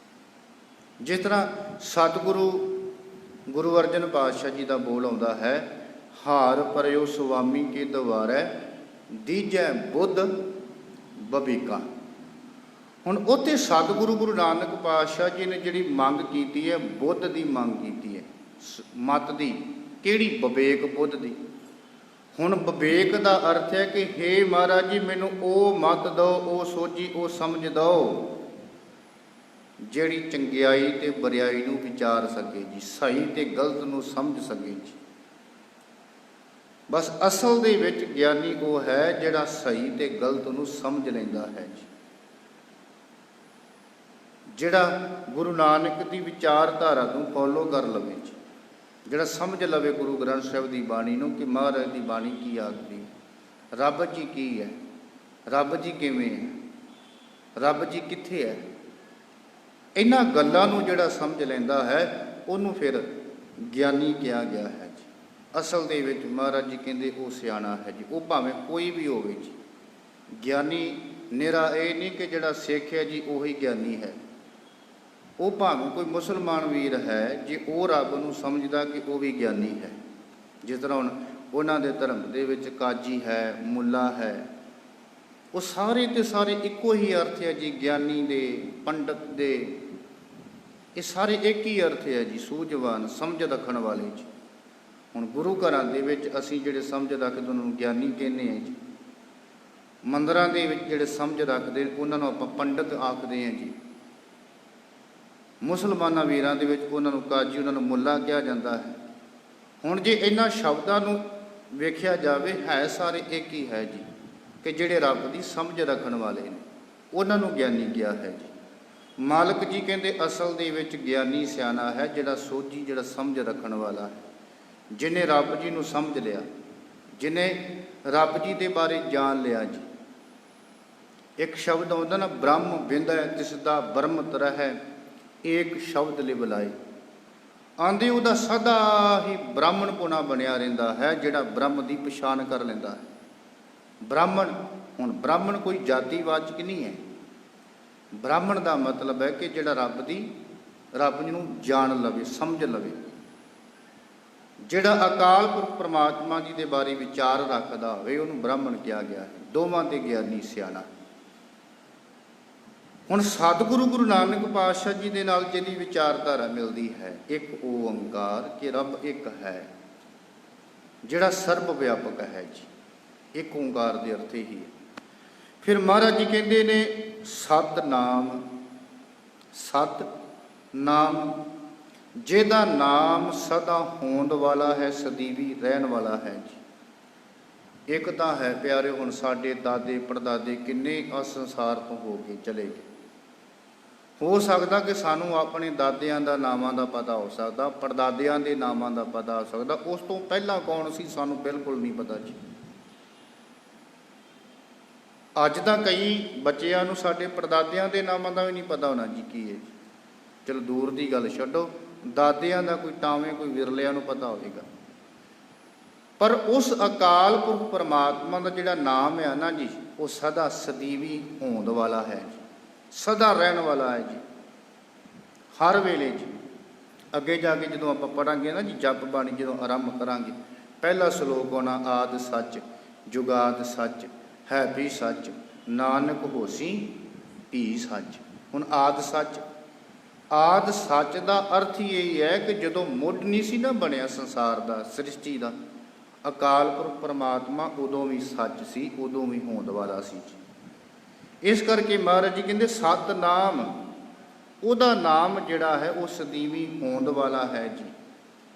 ਜਿਸ ਤਰ੍ਹਾਂ ਸਤਿਗੁਰੂ ਗੁਰੂ ਅਰਜਨ ਪਾਤਸ਼ਾਹ ਜੀ ਦਾ ਬੋਲ ਆਉਂਦਾ ਹੈ, ਹਾਰ ਪਰਿਓ ਸੁਆਮੀ ਕੇ ਦਵਾਰੈ ਦੀਜੈ ਬੁੱਧ ਬਬੀਕਾ। ਹੁਣ ਉੱਥੇ ਸਤਿਗੁਰੂ ਗੁਰੂ ਨਾਨਕ ਪਾਤਸ਼ਾਹ ਜੀ ਨੇ ਜਿਹੜੀ ਮੰਗ ਕੀਤੀ ਹੈ, ਬੁੱਧ ਦੀ ਮੰਗ ਕੀਤੀ ਹੈ, ਮਤ ਦੀ। ਕਿਹੜੀ? ਵਿਵੇਕ ਬੁੱਧ ਦੀ। ਹੁਣ ਵਿਵੇਕ ਦਾ ਅਰਥ ਹੈ ਕਿ ਹੇ ਮਹਾਰਾਜ ਜੀ ਮੈਨੂੰ ਉਹ ਮਤ ਦਿਓ, ਉਹ ਸੋਝੀ, ਉਹ ਸਮਝ ਦਿਓ ਜਿਹੜੀ ਚੰਗਿਆਈ ਤੇ ਬਰਿਆਈ ਨੂੰ ਵਿਚਾਰ ਸਕੇ ਜੀ, ਸਹੀ ਤੇ ਗਲਤ ਨੂੰ ਸਮਝ ਸਕੇ ਜੀ। ਬਸ ਅਸਲ ਦੇ ਵਿੱਚ ਗਿਆਨੀ ਉਹ ਹੈ ਜਿਹੜਾ ਸਹੀ ਤੇ ਗਲਤ ਨੂੰ ਸਮਝ ਲੈਂਦਾ ਹੈ ਜੀ, ਜਿਹੜਾ ਗੁਰੂ ਨਾਨਕ ਦੀ ਵਿਚਾਰਧਾਰਾ ਨੂੰ ਫੋਲੋ ਕਰ ਲਵੇ ਜੀ, ਜਿਹੜਾ ਸਮਝ ਲਵੇ ਗੁਰੂ ਗ੍ਰੰਥ ਸਾਹਿਬ ਦੀ ਬਾਣੀ ਨੂੰ ਕਿ ਮਹਾਰਾਜ ਦੀ ਬਾਣੀ ਕੀ ਆਖਦੀ, ਰੱਬ ਜੀ ਕੀ ਹੈ, ਰੱਬ ਜੀ ਕਿਵੇਂ ਹੈ, ਰੱਬ ਜੀ ਕਿੱਥੇ ਹੈ। ਇਹਨਾਂ ਗੱਲਾਂ ਨੂੰ ਜਿਹੜਾ ਸਮਝ ਲੈਂਦਾ ਹੈ ਉਹਨੂੰ ਫਿਰ ਗਿਆਨੀ ਕਿਹਾ ਗਿਆ ਹੈ ਜੀ। ਅਸਲ ਦੇ ਵਿੱਚ ਮਹਾਰਾਜ ਜੀ ਕਹਿੰਦੇ ਉਹ ਸਿਆਣਾ ਹੈ ਜੀ, ਉਹ ਭਾਵੇਂ ਕੋਈ ਵੀ ਹੋਵੇ ਜੀ। ਗਿਆਨੀ ਨਿਰਾ ਇਹ ਨਹੀਂ ਕਿ ਜਿਹੜਾ ਸਿੱਖ ਹੈ ਜੀ ਉਹੀ ਗਿਆਨੀ ਹੈ। ਉਹ ਭਾਵੇਂ ਕੋਈ ਮੁਸਲਮਾਨ ਵੀਰ ਹੈ, ਜੇ ਉਹ ਰੱਬ ਨੂੰ ਸਮਝਦਾ ਕਿ ਉਹ ਵੀ ਗਿਆਨੀ ਹੈ। ਜਿਸ ਤਰ੍ਹਾਂ ਹੁਣ ਉਹਨਾਂ ਦੇ ਧਰਮ ਦੇ ਵਿੱਚ ਕਾਜੀ ਹੈ, ਮੁੱਲਾ ਹੈ, ਉਹ ਸਾਰੇ ਤੇ ਸਾਰੇ ਇੱਕੋ ਹੀ ਅਰਥ ਹੈ ਜੀ, ਗਿਆਨੀ ਦੇ, ਪੰਡਤ ਦੇ, ਇਹ ਸਾਰੇ ਇੱਕ ਹੀ ਅਰਥ ਹੈ ਜੀ, ਸੂਝਵਾਨ, ਸਮਝ ਰੱਖਣ ਵਾਲੇ ਜੀ। ਹੁਣ ਗੁਰੂ ਘਰਾਂ ਦੇ ਵਿੱਚ ਅਸੀਂ ਜਿਹੜੇ ਸਮਝ ਰੱਖਦੇ ਉਹਨਾਂ ਨੂੰ ਗਿਆਨੀ ਕਹਿੰਦੇ ਹਾਂ ਜੀ। ਮੰਦਰਾਂ ਦੇ ਵਿੱਚ ਜਿਹੜੇ ਸਮਝ ਰੱਖਦੇ ਉਹਨਾਂ ਨੂੰ ਆਪਾਂ ਪੰਡਤ ਆਖਦੇ ਹਾਂ ਜੀ। ਮੁਸਲਮਾਨਾਂ ਵੀਰਾਂ ਦੇ ਵਿੱਚ ਉਹਨਾਂ ਨੂੰ ਕਾਜੀ, ਉਹਨਾਂ ਨੂੰ ਮੁੱਲਾ ਕਿਹਾ ਜਾਂਦਾ ਹੈ। ਹੁਣ ਜੇ ਇਹਨਾਂ ਸ਼ਬਦਾਂ ਨੂੰ ਵੇਖਿਆ ਜਾਵੇ, ਹੈ ਸਾਰੇ ਇੱਕ ਹੀ ਹੈ ਜੀ, ਕਿ ਜਿਹੜੇ ਰੱਬ ਦੀ ਸਮਝ ਰੱਖਣ ਵਾਲੇ ਨੇ ਉਹਨਾਂ ਨੂੰ ਗਿਆਨੀ ਕਿਹਾ ਹੈ ਜੀ। ਮਾਲਕ ਜੀ ਕਹਿੰਦੇ ਅਸਲ ਦੇ ਵਿੱਚ ਗਿਆਨੀ ਸਿਆਣਾ ਹੈ ਜਿਹੜਾ ਸੋਝੀ, ਜਿਹੜਾ ਸਮਝ ਰੱਖਣ ਵਾਲਾ ਹੈ, ਜਿਹਨੇ ਰੱਬ ਜੀ ਨੂੰ ਸਮਝ ਲਿਆ, ਜਿਹਨੇ ਰੱਬ ਜੀ ਦੇ ਬਾਰੇ ਜਾਣ ਲਿਆ ਜੀ। ਇੱਕ ਸ਼ਬਦ ਆਉਂਦਾ ਨਾ, ਬ੍ਰਹਮ ਬਿੰਦੈ ਤਿਸ ਦਾ ਬ੍ਰਹਮ ਤਰਹਿ ਏਕ ਸ਼ਬਦ ਲਿ ਬੁਲਾਏ। ਆਂਦੇ ਉਹਦਾ ਸਦਾ ਹੀ ਬ੍ਰਾਹਮਣ ਪੁਣਾ ਬਣਿਆ ਰਹਿੰਦਾ ਹੈ, ਜਿਹੜਾ ਬ੍ਰਹਮ ਦੀ ਪਛਾਣ ਕਰ ਲੈਂਦਾ ਹੈ। ਬ੍ਰਾਹਮਣ, ਹੁਣ ਬ੍ਰਾਹਮਣ ਕੋਈ ਜਾਤੀਵਾਚਕ ਨਹੀਂ ਹੈ। ਬ੍ਰਾਹਮਣ ਦਾ ਮਤਲਬ ਹੈ ਕਿ ਜਿਹੜਾ ਰੱਬ ਨੂੰ ਜਾਣ ਲਵੇ, ਸਮਝ ਲਵੇ, ਜਿਹੜਾ ਅਕਾਲ ਪੁਰਖ ਪਰਮਾਤਮਾ ਜੀ ਦੇ ਬਾਰੇ ਵਿਚਾਰ ਰੱਖਦਾ ਹੋਵੇ, ਉਹਨੂੰ ਬ੍ਰਾਹਮਣ ਕਿਹਾ ਗਿਆ ਹੈ। ਦੋਵਾਂ ਦੇ ਗਿਆਨੀ ਸਿਆਣਾ। ਹੁਣ ਸਤਿਗੁਰੂ ਗੁਰੂ ਨਾਨਕ ਪਾਤਸ਼ਾਹ ਜੀ ਦੇ ਨਾਲ ਜਿਹਦੀ ਵਿਚਾਰਧਾਰਾ ਮਿਲਦੀ ਹੈ, ਇੱਕ ਓੰਕਾਰ, ਕਿ ਰੱਬ ਇੱਕ ਹੈ, ਜਿਹੜਾ ਸਰਬ ਵਿਆਪਕ ਹੈ ਜੀ। ਇੱਕ ਓੰਕਾਰ ਦੇ ਅਰਥ ਹੀ ਹੈ। ਫਿਰ ਮਹਾਰਾਜ ਜੀ ਕਹਿੰਦੇ ਨੇ ਸਤਿਨਾਮ, ਸਤਿਨਾਮ ਜਿਹਦਾ ਨਾਮ ਸਦਾ ਹੋਂਦ ਵਾਲਾ ਹੈ, ਸਦੀਵੀ ਰਹਿਣ ਵਾਲਾ ਹੈ ਜੀ। ਇੱਕ ਤਾਂ ਹੈ ਪਿਆਰੇ, ਹੁਣ ਸਾਡੇ ਦਾਦੇ ਪੜਦਾਦੇ ਕਿੰਨੇ ਇਸ ਸੰਸਾਰ ਤੋਂ ਹੋ ਕੇ ਚਲੇ ਗਏ। ਹੋ ਸਕਦਾ ਕਿ ਸਾਨੂੰ ਆਪਣੇ ਦਾਦਿਆਂ ਦਾ ਨਾਮਾਂ ਦਾ ਪਤਾ ਹੋ ਸਕਦਾ, ਪੜਦਾਦਿਆਂ ਦੇ ਨਾਮਾਂ ਦਾ ਪਤਾ ਹੋ ਸਕਦਾ, ਉਸ ਤੋਂ ਪਹਿਲਾਂ ਕੌਣ ਸੀ ਸਾਨੂੰ ਬਿਲਕੁਲ ਨਹੀਂ ਪਤਾ ਜੀ। ਅੱਜ ਤਾਂ ਕਈ ਬੱਚਿਆਂ ਨੂੰ ਸਾਡੇ ਪੜਦਾਦਿਆਂ ਦੇ ਨਾਮਾਂ ਦਾ ਵੀ ਨਹੀਂ ਪਤਾ ਹੋਣਾ ਜੀ ਕੀ ਹੈ। ਚਲੋ ਦੂਰ ਦੀ ਗੱਲ ਛੱਡੋ, ਦਾਦਿਆਂ ਦਾ ਕੋਈ ਟਾਵੇਂ, ਕੋਈ ਵਿਰਲਿਆਂ ਨੂੰ ਪਤਾ ਹੋਵੇਗਾ। ਪਰ ਉਸ ਅਕਾਲ ਪੁਰਖ ਪਰਮਾਤਮਾ ਦਾ ਜਿਹੜਾ ਨਾਮ ਹੈ ਨਾ ਜੀ, ਉਹ ਸਦਾ ਸਦੀਵੀ ਹੋਂਦ ਵਾਲਾ ਹੈ ਜੀ, ਸਦਾ ਰਹਿਣ ਵਾਲਾ ਹੈ ਜੀ। हर वेले जी अगे जाके जो आप पढ़ांगे ना जी जप बाणी जो आरंभ करांगे पहला श्लोक होना आद सच जुगाद सच है भी सच नानक होसी भी सच। हुण आद सच का अर्थ यही है कि जो मुੱਢ नहीं सी ना बनया संसार का सृष्टि का अकाल पुरख परमात्मा उदों भी सच सी उदों भी होंद वाला सी। इस करके महाराज जी कहते सतनाम ਉਹਦਾ नाम जिहड़ा है वो सदीवी होंद वाला है जी,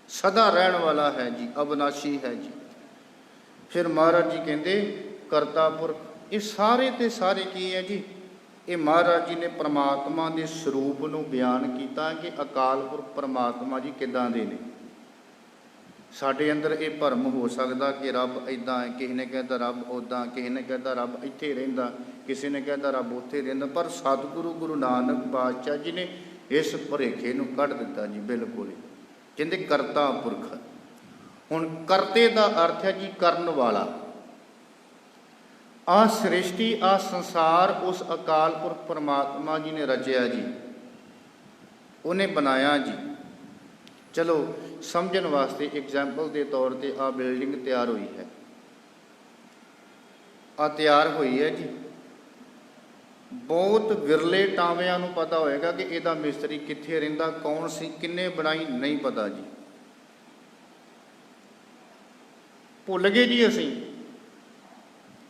सदा रहन वाला है जी, अविनाशी है जी। फिर महाराज जी कहते करता पुरख, ये सारे ते सारे की है जी, ये महाराज जी ने परमात्मा के स्वरूप नूं बयान किया कि अकाल पुरख परमात्मा जी किदां दे ने। साडे अंदर ये भरम हो सकता कि रब इदां है, किसी ने कहता रब उदां, किसी ने कहता रब इत्थे रहिंदा, किसी ने कहता रब उत्थे रहिंदा। पर सतगुरु गुरु नानक पातशाह जी ने इस भुलेखे नूं कढ दिता जी बिल्कुल ही। कहंदे करता पुरख। हुण करते का अर्थ है जी करन वाला। आ सृष्टि आ संसार उस अकाल पुरख परमात्मा जी ने रचिया जी, उन्हें बनाया जी। चलो समझण वास्ते एग्जाम्पल के तौर पर आ बिल्डिंग तैयार हुई है, आ तैयार हुई है जी। बहुत विरले टावियां नूं पता होएगा कि इहदा मिस्त्री कित्थे रहिंदा, कौन सी, किन्ने बनाई, नहीं पता जी। भुल गए जी असीं,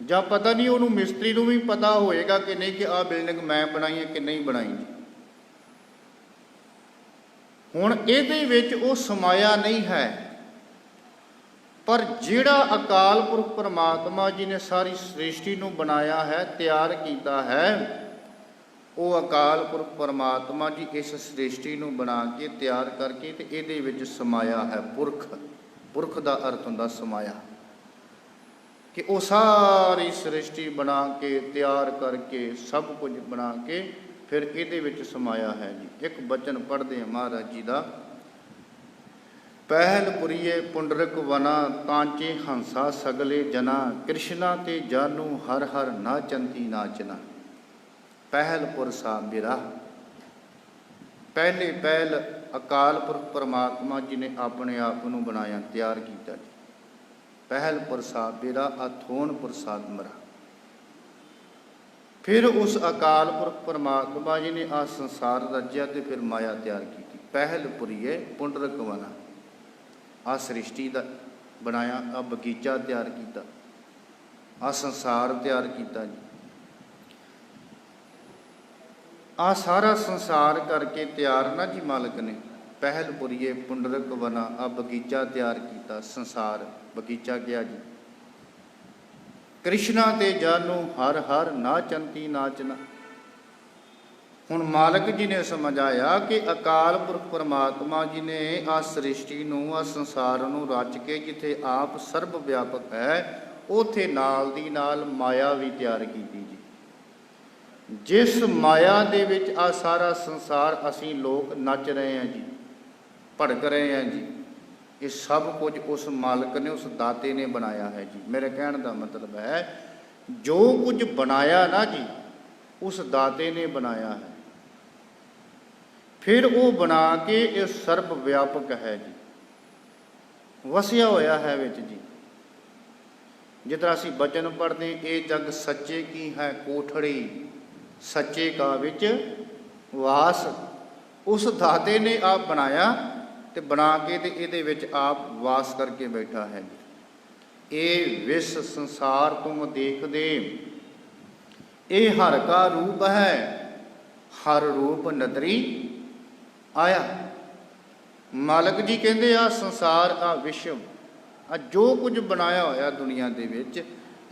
जां पता नहीं उहनूं मिस्त्री नूं भी पता होएगा कि नहीं कि आ बिल्डिंग मैं बनाई है कि नहीं बनाई जी। हुण इहदे विच वो समाया नहीं है, पर जिहड़ा अकाल पुरख परमात्मा जी ने सारी सृष्टि नूं बनाया है, तैयार किया है, वो अकाल पुरख परमात्मा जी इस सृष्टि नूं बना के तैयार करके ते इहदे विच समाया है। पुरख, पुरख का अर्थ हुंदा समाया, कि वो सारी सृष्टि बना के तैयार करके सब कुछ बना के फिर इहदे विच समाया है जी। एक बचन पढ़ते हैं महाराज जी का, पहल पुरीए पुंडरक वना तांचे हंसा सगले जना कृष्णा ते जानू हर हर नाचंती नाचना। पहल पुरसा बिरा, पहले पहल अकाल पुरख परमात्मा जी ने अपने आप को बनाया, तैयार किया जी। पहल पुरसा बिरा अथोन प्रसाद मरा। फिर उस अकाल पुरख परमात्मा जी ने आ संसार रचिया तो फिर माया तैयार की। पहल पुरीए पुंडरक वना, आ सृष्टि का बनाया, आ बगीचा तैयार किया, आ संसार तैयार किया जी। आ सारा संसार करके तैयार ना जी मालिक ने। पहल पुरीए पुंडरक वना, आ बगीचा तैयार किया, संसार बगीचा किया जी। कृष्णा ते जानू हर हर नाचंती नाचना। हुण मालिक जी ने समझाया कि अकाल पुरख परमात्मा जी ने आ सृष्टि नूं, आ संसार नूं रच के जिथे आप सर्व व्यापक है, उथे नाल दी नाल माया भी तैयार की जी। जिस माया दे विच आ सारा संसार असीं लोग नच रहे हैं जी, भड़क रहे हैं जी, ये सब कुछ उस मालिक ने, उस दाते ने बनाया है जी। मेरे कहने का मतलब है जो कुछ बनाया ना जी, उस दाते ने बनाया है। फिर वो बना के ये सर्व व्यापक है जी, वसिया होया है विच जी। जितना असी बचन पढ़ते, ये जग सच्चे की है कोठड़ी, सच्चे का विच वास। उस दाते ने आप बनाया ते बना के ते इहदे विच आप वास करके बैठा है। ये विश्व संसार तुम देख दे, ये हर का रूप है, हर रूप नदरी आया। मालिक जी कहते आ संसार, आ विश्व, आ जो कुछ बनाया होया दुनिया दे विच,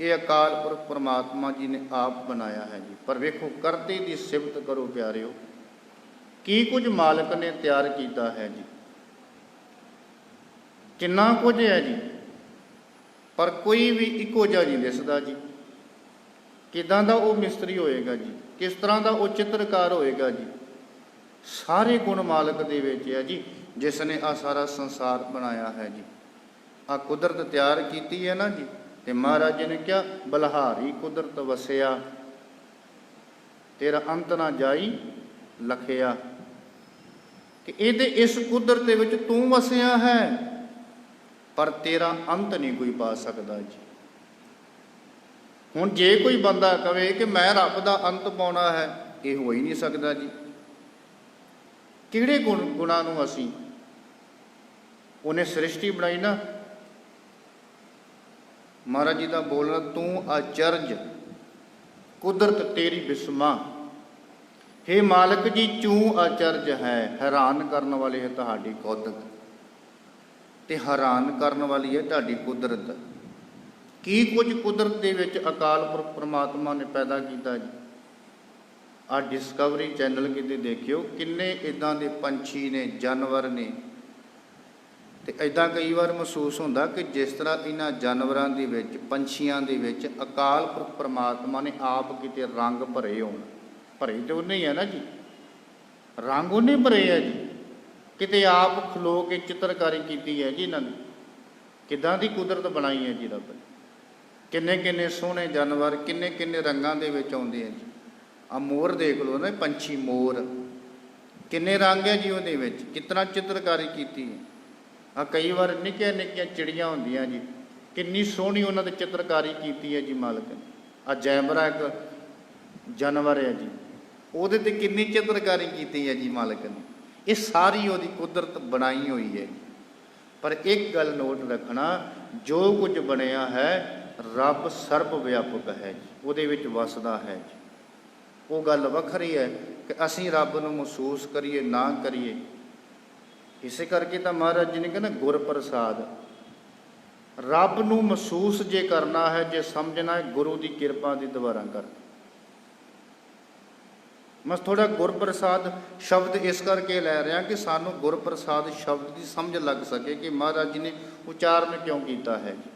ये अकाल पुरख परमात्मा जी ने आप बनाया है जी। पर वेखो करते दी सिफत करो प्यारिओ, की कुछ मालिक ने तैयार किया है जी, किन्ना कुछ है जी। पर कोई भी इको जिहा नहीं दिसदा जी। किदां दा वो मिस्त्री होएगा जी, किस तरह का वो चित्रकार होएगा जी। सारे गुण मालिक दे विच है जी, जिसने आ सारा संसार बनाया है जी। आ कुदरत तैयार की है ना जी, ते महाराज जी ने क्या, बलहारी कुदरत वसिया, तेरा अंत ना जाई लखिया। कि ਇਹਦੇ ਇਸ ਕੁਦਰਤ ਦੇ ਵਿੱਚ ਤੂੰ ਵਸਿਆ ਹੈ, ਪਰ ਤੇਰਾ ਅੰਤ ਨਹੀਂ ਕੋਈ ਪਾ ਸਕਦਾ ਜੀ। ਹੁਣ ਜੇ ਕੋਈ ਬੰਦਾ ਕਵੇ ਕਿ ਮੈਂ ਰੱਬ ਦਾ ਅੰਤ ਪਾਉਣਾ ਹੈ, ਇਹ ਹੋ ਹੀ ਨਹੀਂ ਸਕਦਾ ਜੀ। ਕਿਹੜੇ ਗੁਣਾਂ ਨੂੰ ਅਸੀਂ, ਉਹਨੇ ਸ੍ਰਿਸ਼ਟੀ ਬਣਾਈ ਨਾ, ਮਹਾਰਾਜ ਜੀ ਦਾ ਬੋਲਣਾ, ਤੂੰ ਅਚਰਜ ਕੁਦਰਤ ਤੇਰੀ ਬਿਸਮਾ। हे ਮਾਲਕ ਜੀ, ਚੂੰ ਅਚਰਜ ਹੈ, ਹੈਰਾਨ ਕਰਨ ਵਾਲੀ ਹੈ ਤੁਹਾਡੀ ਕੁਦਰਤ, ਤੇ ਹੈਰਾਨ ਕਰਨ ਵਾਲੀ ਹੈ ਤੁਹਾਡੀ ਕੁਦਰਤ। ਕੀ ਕੁਝ ਕੁਦਰਤ ਦੇ ਵਿੱਚ ਅਕਾਲ ਪੁਰਖ ਪਰਮਾਤਮਾ ਨੇ ਪੈਦਾ ਕੀਤਾ ਜੀ। ਆਹ ਡਿਸਕਵਰੀ ਚੈਨਲ ਕਿਤੇ ਦੇਖਿਓ, ਕਿੰਨੇ ਇੱਦਾਂ ਦੇ ਪੰਛੀ ਨੇ, ਜਾਨਵਰ ਨੇ। ਤੇ ਇੱਦਾਂ ਕਈ ਵਾਰ ਮਹਿਸੂਸ ਹੁੰਦਾ ਕਿ ਜਿਸ ਤਰ੍ਹਾਂ ਇਹਨਾਂ ਜਾਨਵਰਾਂ ਦੇ ਵਿੱਚ, ਪੰਛੀਆਂ ਦੇ ਵਿੱਚ ਅਕਾਲ ਪੁਰਖ ਪਰਮਾਤਮਾ ਨੇ ਆਪ ਕਿਤੇ ਰੰਗ ਭਰੇ ਹੋਣ। ਭਰੇ ਤੇ ਉਹਨੇ ਹੀ ਹੈ ਨਾ ਜੀ, ਰੰਗ ਉਹਨੇ ਭਰੇ ਹੈ ਜੀ। ਕਿਤੇ ਆਪ ਖਲੋ ਕੇ ਚਿੱਤਰਕਾਰੀ ਕੀਤੀ ਹੈ ਜੀ ਇਹਨਾਂ ਨੇ। ਕਿੱਦਾਂ ਦੀ ਕੁਦਰਤ ਬਣਾਈ ਹੈ ਜੀ ਰੱਬ ਨੇ। ਕਿੰਨੇ ਕਿੰਨੇ ਸੋਹਣੇ ਜਾਨਵਰ, ਕਿੰਨੇ ਕਿੰਨੇ ਰੰਗਾਂ ਦੇ ਵਿੱਚ ਆਉਂਦੇ ਆ ਜੀ। ਆ ਮੋਰ ਦੇਖ ਲਓ ਨਾ, ਪੰਛੀ ਮੋਰ, ਕਿੰਨੇ ਰੰਗ ਹੈ ਜੀ ਉਹਦੇ ਵਿੱਚ, ਕਿਤਨਾ ਚਿੱਤਰਕਾਰੀ ਕੀਤੀ ਹੈ। ਆ ਕਈ ਵਾਰ ਨਿੱਕੀਆਂ ਨਿੱਕੀਆਂ ਚਿੜੀਆਂ ਹੁੰਦੀਆਂ ਜੀ, ਕਿੰਨੀ ਸੋਹਣੀ ਉਹਨਾਂ ਦੀ ਚਿੱਤਰਕਾਰੀ ਕੀਤੀ ਹੈ ਜੀ ਮਾਲਕ ਨੇ। ਆ ਜੈਬਰਾ ਇੱਕ ਜਾਨਵਰ ਹੈ ਜੀ, ਉਹਦੇ ਤੇ ਕਿੰਨੀ ਚਿੱਤਰਕਾਰੀ ਕੀਤੀ ਹੈ ਜੀ ਮਾਲਕ ਨੇ। ਇਹ ਸਾਰੀ ਉਹਦੀ ਕੁਦਰਤ ਬਣਾਈ ਹੋਈ ਹੈ। ਪਰ ਇੱਕ ਗੱਲ ਨੋਟ ਰੱਖਣਾ, ਜੋ ਕੁਝ ਬਣਿਆ ਹੈ ਰੱਬ ਸਰਬ ਵਿਆਪਕ ਹੈ ਜੀ, ਉਹਦੇ ਵਿੱਚ ਵਸਦਾ ਹੈ ਜੀ। ਉਹ ਗੱਲ ਵੱਖਰੀ ਹੈ ਕਿ ਅਸੀਂ ਰੱਬ ਨੂੰ ਮਹਿਸੂਸ ਕਰੀਏ ਨਾ ਕਰੀਏ। ਇਸੇ ਕਰਕੇ ਤਾਂ ਮਹਾਰਾਜ ਜੀ ਨੇ ਕਹਿੰਦਾ ਗੁਰ ਪ੍ਰਸਾਦ। ਰੱਬ ਨੂੰ ਮਹਿਸੂਸ ਜੇ ਕਰਨਾ ਹੈ, ਜੇ ਸਮਝਣਾ ਹੈ, ਗੁਰੂ ਦੀ ਕਿਰਪਾ ਦੀ ਦੁਆਰਾ ਕਰ। ਮੈਂ ਥੋੜ੍ਹਾ ਗੁਰਪ੍ਰਸਾਦ ਸ਼ਬਦ ਇਸ ਕਰਕੇ ਲੈ ਰਿਹਾ ਕਿ ਸਾਨੂੰ ਗੁਰਪ੍ਰਸਾਦ ਸ਼ਬਦ ਦੀ ਸਮਝ ਲੱਗ ਸਕੇ ਕਿ ਮਹਾਰਾਜ ਜੀ ਨੇ ਉਚਾਰਨ ਕਿਉਂ ਕੀਤਾ ਹੈ ਜੀ।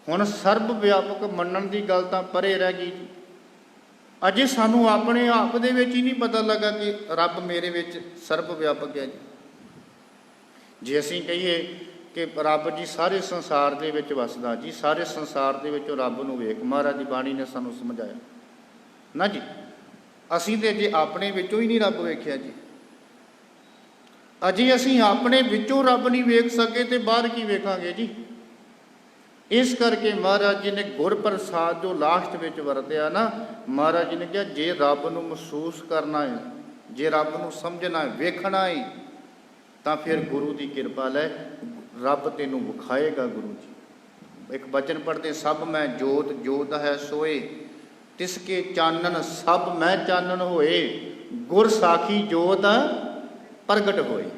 ਹੁਣ ਸਰਬ ਵਿਆਪਕ ਮੰਨਣ ਦੀ ਗੱਲ ਤਾਂ ਪਰੇ ਰਹਿ ਗਈ ਜੀ। ਅਜੇ ਸਾਨੂੰ ਆਪਣੇ ਆਪ ਦੇ ਵਿੱਚ ਹੀ ਨਹੀਂ ਪਤਾ ਲੱਗਾ ਕਿ ਰੱਬ ਮੇਰੇ ਵਿੱਚ ਸਰਬ ਵਿਆਪਕ ਹੈ ਜੀ। ਜੇ ਅਸੀਂ ਕਹੀਏ ਕਿ ਰੱਬ ਜੀ ਸਾਰੇ ਸੰਸਾਰ ਦੇ ਵਿੱਚ ਵਸਦਾ ਜੀ, ਸਾਰੇ ਸੰਸਾਰ ਦੇ ਵਿੱਚੋਂ ਰੱਬ ਨੂੰ ਵੇਖ, ਮਹਾਰਾਜ ਦੀ ਬਾਣੀ ਨੇ ਸਾਨੂੰ ਸਮਝਾਇਆ ਨਾ ਜੀ। ਅਸੀਂ ਤੇ ਅਜੇ ਆਪਣੇ ਵਿੱਚੋਂ ਹੀ ਨਹੀਂ ਰੱਬ ਵੇਖਿਆ ਜੀ। ਅਜੇ ਅਸੀਂ ਆਪਣੇ ਵਿੱਚੋਂ ਰੱਬ ਨਹੀਂ ਵੇਖ ਸਕੇ ਤੇ ਬਾਹਰ ਕੀ ਵੇਖਾਂਗੇ ਜੀ। ਇਸ ਕਰਕੇ ਮਹਾਰਾਜ ਜੀ ਨੇ ਗੁਰਪ੍ਰਸਾਦ ਜੋ ਲਾਸਟ ਵਿੱਚ ਵਰਤਿਆ ਨਾ, ਮਹਾਰਾਜ ਜੀ ਨੇ ਕਿਹਾ ਜੇ ਰੱਬ ਨੂੰ ਮਹਿਸੂਸ ਕਰਨਾ ਹੈ, ਜੇ ਰੱਬ ਨੂੰ ਸਮਝਣਾ ਹੈ, ਵੇਖਣਾ ਹੈ, ਤਾਂ ਫਿਰ ਗੁਰੂ ਦੀ ਕਿਰਪਾ ਲੈ, ਰੱਬ ਤੈਨੂੰ ਵਿਖਾਏਗਾ ਗੁਰੂ ਜੀ। ਇੱਕ ਬਚਨ ਪੜ੍ਹਦੇ, ਸਭ ਮੈਂ ਜੋਤ ਜੋਤ ਹੈ ਸੋਏ, ਤਿਸ ਕੇ ਚਾਨਣ ਸਭ ਮੈਂ ਚਾਨਣ ਹੋਏ, ਗੁਰ ਸਾਖੀ ਜੋਤ ਪ੍ਰਗਟ ਹੋਏ।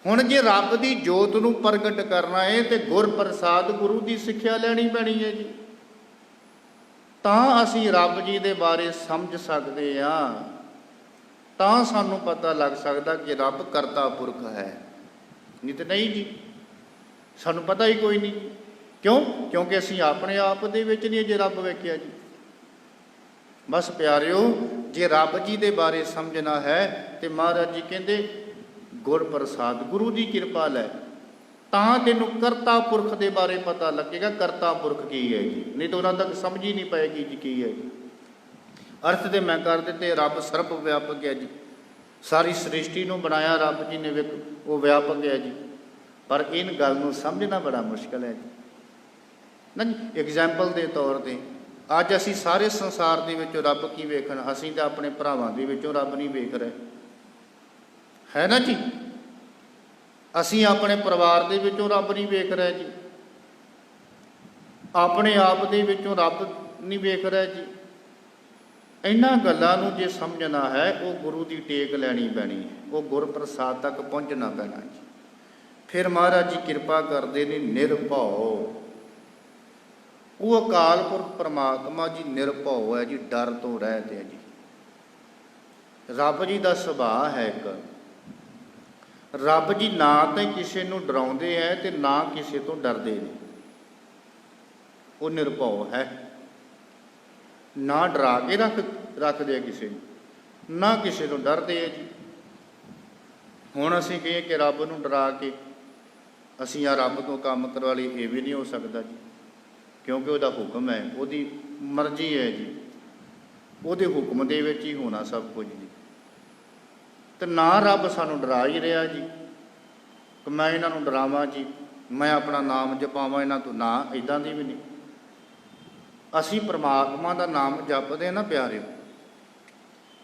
ਹੁਣ ਜੇ ਰੱਬ ਦੀ ਜੋਤ ਨੂੰ ਪ੍ਰਗਟ ਕਰਨਾ ਹੈ ਤੇ ਗੁਰ ਪ੍ਰਸਾਦ ਗੁਰੂ ਦੀ ਸਿੱਖਿਆ ਲੈਣੀ ਪੈਣੀ ਹੈ ਜੀ। ਤਾਂ ਅਸੀਂ ਰੱਬ ਜੀ ਦੇ ਬਾਰੇ ਸਮਝ ਸਕਦੇ ਹਾਂ, ਤਾਂ ਸਾਨੂੰ ਪਤਾ ਲੱਗ ਸਕਦਾ ਕਿ ਰੱਬ ਕਰਤਾ ਪੁਰਖ ਹੈ। ਨਹੀਂ ਤਾਂ ਨਹੀਂ ਜੀ, ਸਾਨੂੰ ਪਤਾ ਹੀ ਕੋਈ ਨਹੀਂ। ਕਿਉਂ? ਕਿਉਂਕਿ ਅਸੀਂ ਆਪਣੇ ਆਪ ਦੇ ਵਿੱਚ ਨਹੀਂ ਅਜੇ ਰੱਬ ਵੇਖਿਆ ਜੀ। ਬਸ ਪਿਆਰਿਓ, ਜੇ ਰੱਬ ਜੀ ਦੇ ਬਾਰੇ ਸਮਝਣਾ ਹੈ ਤੇ ਮਹਾਰਾਜ ਜੀ ਕਹਿੰਦੇ ਗੁਰ ਪ੍ਰਸਾਦ, ਗੁਰੂ ਦੀ ਕਿਰਪਾ ਲੈ, ਤਾਂ ਤੈਨੂੰ ਕਰਤਾ ਪੁਰਖ ਦੇ ਬਾਰੇ ਪਤਾ ਲੱਗੇਗਾ। ਕਰਤਾ ਪੁਰਖ ਕੀ ਹੈ ਜੀ, ਨਹੀਂ ਤਾਂ ਉਹਨਾਂ ਤੱਕ ਸਮਝ ਹੀ ਨਹੀਂ ਪਏਗੀ ਜੀ ਕੀ ਹੈ ਜੀ। ਅਰਥ ਤੇ ਮੈਂ ਕਰ ਦਿੱਤੇ, ਰੱਬ ਸਰਬ ਵਿਆਪਕ ਹੈ ਜੀ। ਸਾਰੀ ਸ੍ਰਿਸ਼ਟੀ ਨੂੰ ਬਣਾਇਆ ਰੱਬ ਜੀ ਨੇ, ਉਹ ਵਿਆਪਕ ਹੈ ਜੀ। ਪਰ ਇਹ ਗੱਲ ਨੂੰ ਸਮਝਣਾ ਬੜਾ ਮੁਸ਼ਕਿਲ ਹੈ ਜੀ ਨਾ ਜੀ। ਐਗਜ਼ਾਮਪਲ ਦੇ ਤੌਰ 'ਤੇ ਅੱਜ ਅਸੀਂ ਸਾਰੇ ਸੰਸਾਰ ਦੇ ਵਿੱਚੋਂ ਰੱਬ ਕੀ ਵੇਖਣ, ਅਸੀਂ ਤਾਂ ਆਪਣੇ ਭਰਾਵਾਂ ਦੇ ਵਿੱਚੋਂ ਰੱਬ ਨਹੀਂ ਵੇਖ ਰਹੇ, ਹੈ ਨਾ ਜੀ। ਅਸੀਂ ਆਪਣੇ ਪਰਿਵਾਰ ਦੇ ਵਿੱਚੋਂ ਰੱਬ ਨਹੀਂ ਵੇਖ ਰਹੇ ਜੀ, ਆਪਣੇ ਆਪ ਦੇ ਵਿੱਚੋਂ ਰੱਬ ਨਹੀਂ ਵੇਖ ਰਹੇ ਜੀ। ਇਹਨਾਂ ਗੱਲਾਂ ਨੂੰ ਜੇ ਸਮਝਣਾ ਹੈ, ਉਹ ਗੁਰੂ ਦੀ ਟੇਕ ਲੈਣੀ ਪੈਣੀ ਹੈ, ਉਹ ਗੁਰਪ੍ਰਸਾਦ ਤੱਕ ਪਹੁੰਚਣਾ ਪੈਣਾ ਜੀ। ਫਿਰ ਮਹਾਰਾਜ ਜੀ ਕਿਰਪਾ ਕਰਦੇ ਨੇ ਨਿਰਭਉ। ਉਹ ਅਕਾਲ ਪੁਰਖ ਪਰਮਾਤਮਾ ਜੀ ਨਿਰਭਉ ਹੈ ਜੀ, ਡਰ ਤੋਂ ਰਹਿਤ ਹੈ ਜੀ। ਰੱਬ ਜੀ ਦਾ ਸੁਭਾਅ ਹੈ ਇੱਕ, ਰੱਬ ਜੀ ਨਾ ਤਾਂ ਕਿਸੇ ਨੂੰ ਡਰਾਉਂਦੇ ਹੈ ਤੇ ਨਾ ਕਿਸੇ ਤੋਂ ਡਰਦੇ ਨੇ। ਉਹ ਨਿਰਭਉ ਹੈ, ਨਾ ਡਰਾ ਕੇ ਰੱਖਦੇ ਆ ਕਿਸੇ ਨੂੰ, ਨਾ ਕਿਸੇ ਨੂੰ ਡਰਦੇ ਹੈ ਜੀ। ਹੁਣ ਅਸੀਂ ਕਹੀਏ ਕਿ ਰੱਬ ਨੂੰ ਡਰਾ ਕੇ ਅਸੀਂ ਆ ਰੱਬ ਤੋਂ ਕੰਮ ਕਰਵਾ ਲਈ, ਇਹ ਵੀ ਨਹੀਂ ਹੋ ਸਕਦਾ ਜੀ। ਕਿਉਂਕਿ ਉਹਦਾ ਹੁਕਮ ਹੈ, ਉਹਦੀ ਮਰਜ਼ੀ ਹੈ ਜੀ, ਉਹਦੇ ਹੁਕਮ ਦੇ ਵਿੱਚ ਹੀ ਹੋਣਾ ਸਭ ਕੁਝ ਜੀ। ਤੇ ਨਾ ਰੱਬ ਸਾਨੂੰ ਡਰਾ ਹੀ ਰਿਹਾ ਜੀ ਕਿ ਮੈਂ ਇਹਨਾਂ ਨੂੰ ਡਰਾਵਾਂ ਜੀ, ਮੈਂ ਆਪਣਾ ਨਾਮ ਜਪਾਵਾਂ ਇਹਨਾਂ ਤੋਂ, ਨਾ ਇੱਦਾਂ ਦੀ ਵੀ ਨਹੀਂ। ਅਸੀਂ ਪਰਮਾਤਮਾ ਦਾ ਨਾਮ ਜਪਦੇ ਨਾ ਪਿਆਰਿਓ,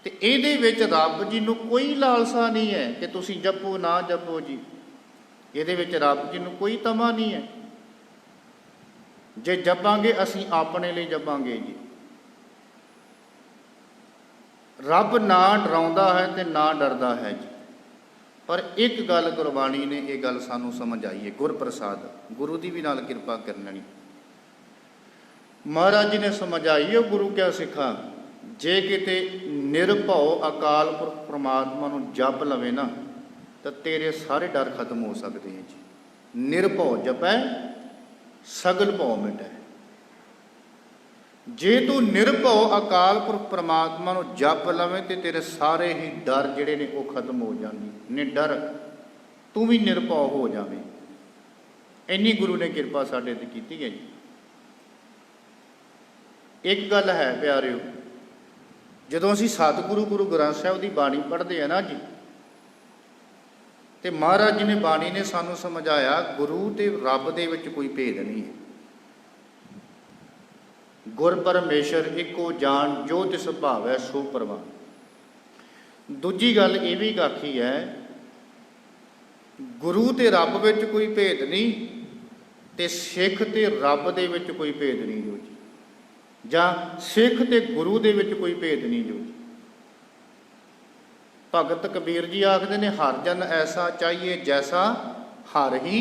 ਤੇ ਇਹਦੇ ਵਿੱਚ ਰੱਬ ਜੀ ਨੂੰ ਕੋਈ ਲਾਲਸਾ ਨਹੀਂ ਹੈ ਕਿ ਤੁਸੀਂ ਜਪੋ ਨਾ ਜਪੋ ਜੀ। ਇਹਦੇ ਵਿੱਚ ਰੱਬ ਜੀ ਨੂੰ ਕੋਈ ਤਮਾ ਨਹੀਂ ਹੈ। ਜੇ ਜਪਾਂਗੇ ਅਸੀਂ ਆਪਣੇ ਲਈ ਜਪਾਂਗੇ ਜੀ। ਰੱਬ ਨਾ ਡਰਾਉਂਦਾ ਹੈ ਤੇ ਨਾ ਡਰਦਾ ਹੈ ਜੀ। ਪਰ ਇੱਕ ਗੱਲ ਗੁਰਬਾਣੀ ਨੇ ਇਹ ਗੱਲ ਸਾਨੂੰ ਸਮਝ ਆਈ ਹੈ, ਗੁਰਪ੍ਰਸਾਦ ਗੁਰੂ ਦੀ ਵੀ ਨਾਲ ਕਿਰਪਾ ਕਰਨੀ। ਮਹਾਰਾਜ ਜੀ ਨੇ ਸਮਝਾਈ ਹੈ, ਗੁਰੂ ਕਿਆ ਸਿੱਖਾ, ਜੇ ਕਿਤੇ ਨਿਰਭਉ ਅਕਾਲ ਪੁਰਖ ਪ੍ਰਮਾਤਮਾ ਨੂੰ ਜਪ ਲਵੇ ਨਾ ਤਾਂ ਤੇਰੇ ਸਾਰੇ ਡਰ ਖਤਮ ਹੋ ਸਕਦੇ ਹੈ ਜੀ। ਨਿਰਭਉ ਜਪੈ ਸਗਲ ਭਉ ਮਿਟੈ। ਜੇ ਤੂੰ ਨਿਰਭਉ ਅਕਾਲ ਪੁਰਖ ਪ੍ਰਮਾਤਮਾ ਨੂੰ ਜਪ ਲਵੇਂ ਤੇ ਤੇਰੇ ਸਾਰੇ ਹੀ ਡਰ ਜਿਹੜੇ ਨੇ ਉਹ ਖਤਮ ਹੋ ਜਾਣਗੇ। ਨਿਡਰ ਤੂੰ ਵੀ ਨਿਰਭਉ ਹੋ ਜਾਵੇਂ। ਇੰਨੀ ਗੁਰੂ ਨੇ ਕਿਰਪਾ ਸਾਡੇ ਤੇ ਕੀਤੀ ਹੈ ਜੀ। ਇੱਕ ਗੱਲ ਹੈ ਪਿਆਰਿਓ, ਜਦੋਂ ਅਸੀਂ ਸਤਿਗੁਰੂ ਗੁਰੂ ਗ੍ਰੰਥ ਸਾਹਿਬ ਦੀ ਬਾਣੀ ਪੜ੍ਹਦੇ ਆ ਨਾ ਜੀ, ਤੇ ਮਹਾਰਾਜ ਜੀ ਨੇ ਬਾਣੀ ਨੇ ਸਾਨੂੰ ਸਮਝਾਇਆ ਗੁਰੂ ਤੇ ਰੱਬ ਦੇ ਵਿੱਚ ਕੋਈ ਭੇਦ ਨਹੀਂ ਹੈ। ਗੁਰ ਪਰਮੇਸ਼ਰ ਇੱਕੋ ਜਾਣ, ਜੋ ਤਿਸ ਭਾਵੈ ਸੋ ਪ੍ਰਵਾਨ। ਦੂਜੀ ਗੱਲ ਇਹ ਵੀ ਆਖੀ ਹੈ, ਗੁਰੂ ਤੇ ਰੱਬ ਵਿੱਚ ਕੋਈ ਭੇਦ ਨਹੀਂ ਤੇ ਸਿੱਖ ਤੇ ਰੱਬ ਦੇ ਵਿੱਚ ਕੋਈ ਭੇਦ ਨਹੀਂ ਜੋ ਜੀ, ਜਾਂ ਸਿੱਖ ਤੇ ਗੁਰੂ ਦੇ ਵਿੱਚ ਕੋਈ ਭੇਦ ਨਹੀਂ ਜੋ ਜੀ। ਭਗਤ ਕਬੀਰ ਜੀ ਆਖਦੇ ਨੇ, ਹਰ ਜਨ ਐਸਾ ਚਾਹੀਏ ਜੈਸਾ ਹਰ ਹੀ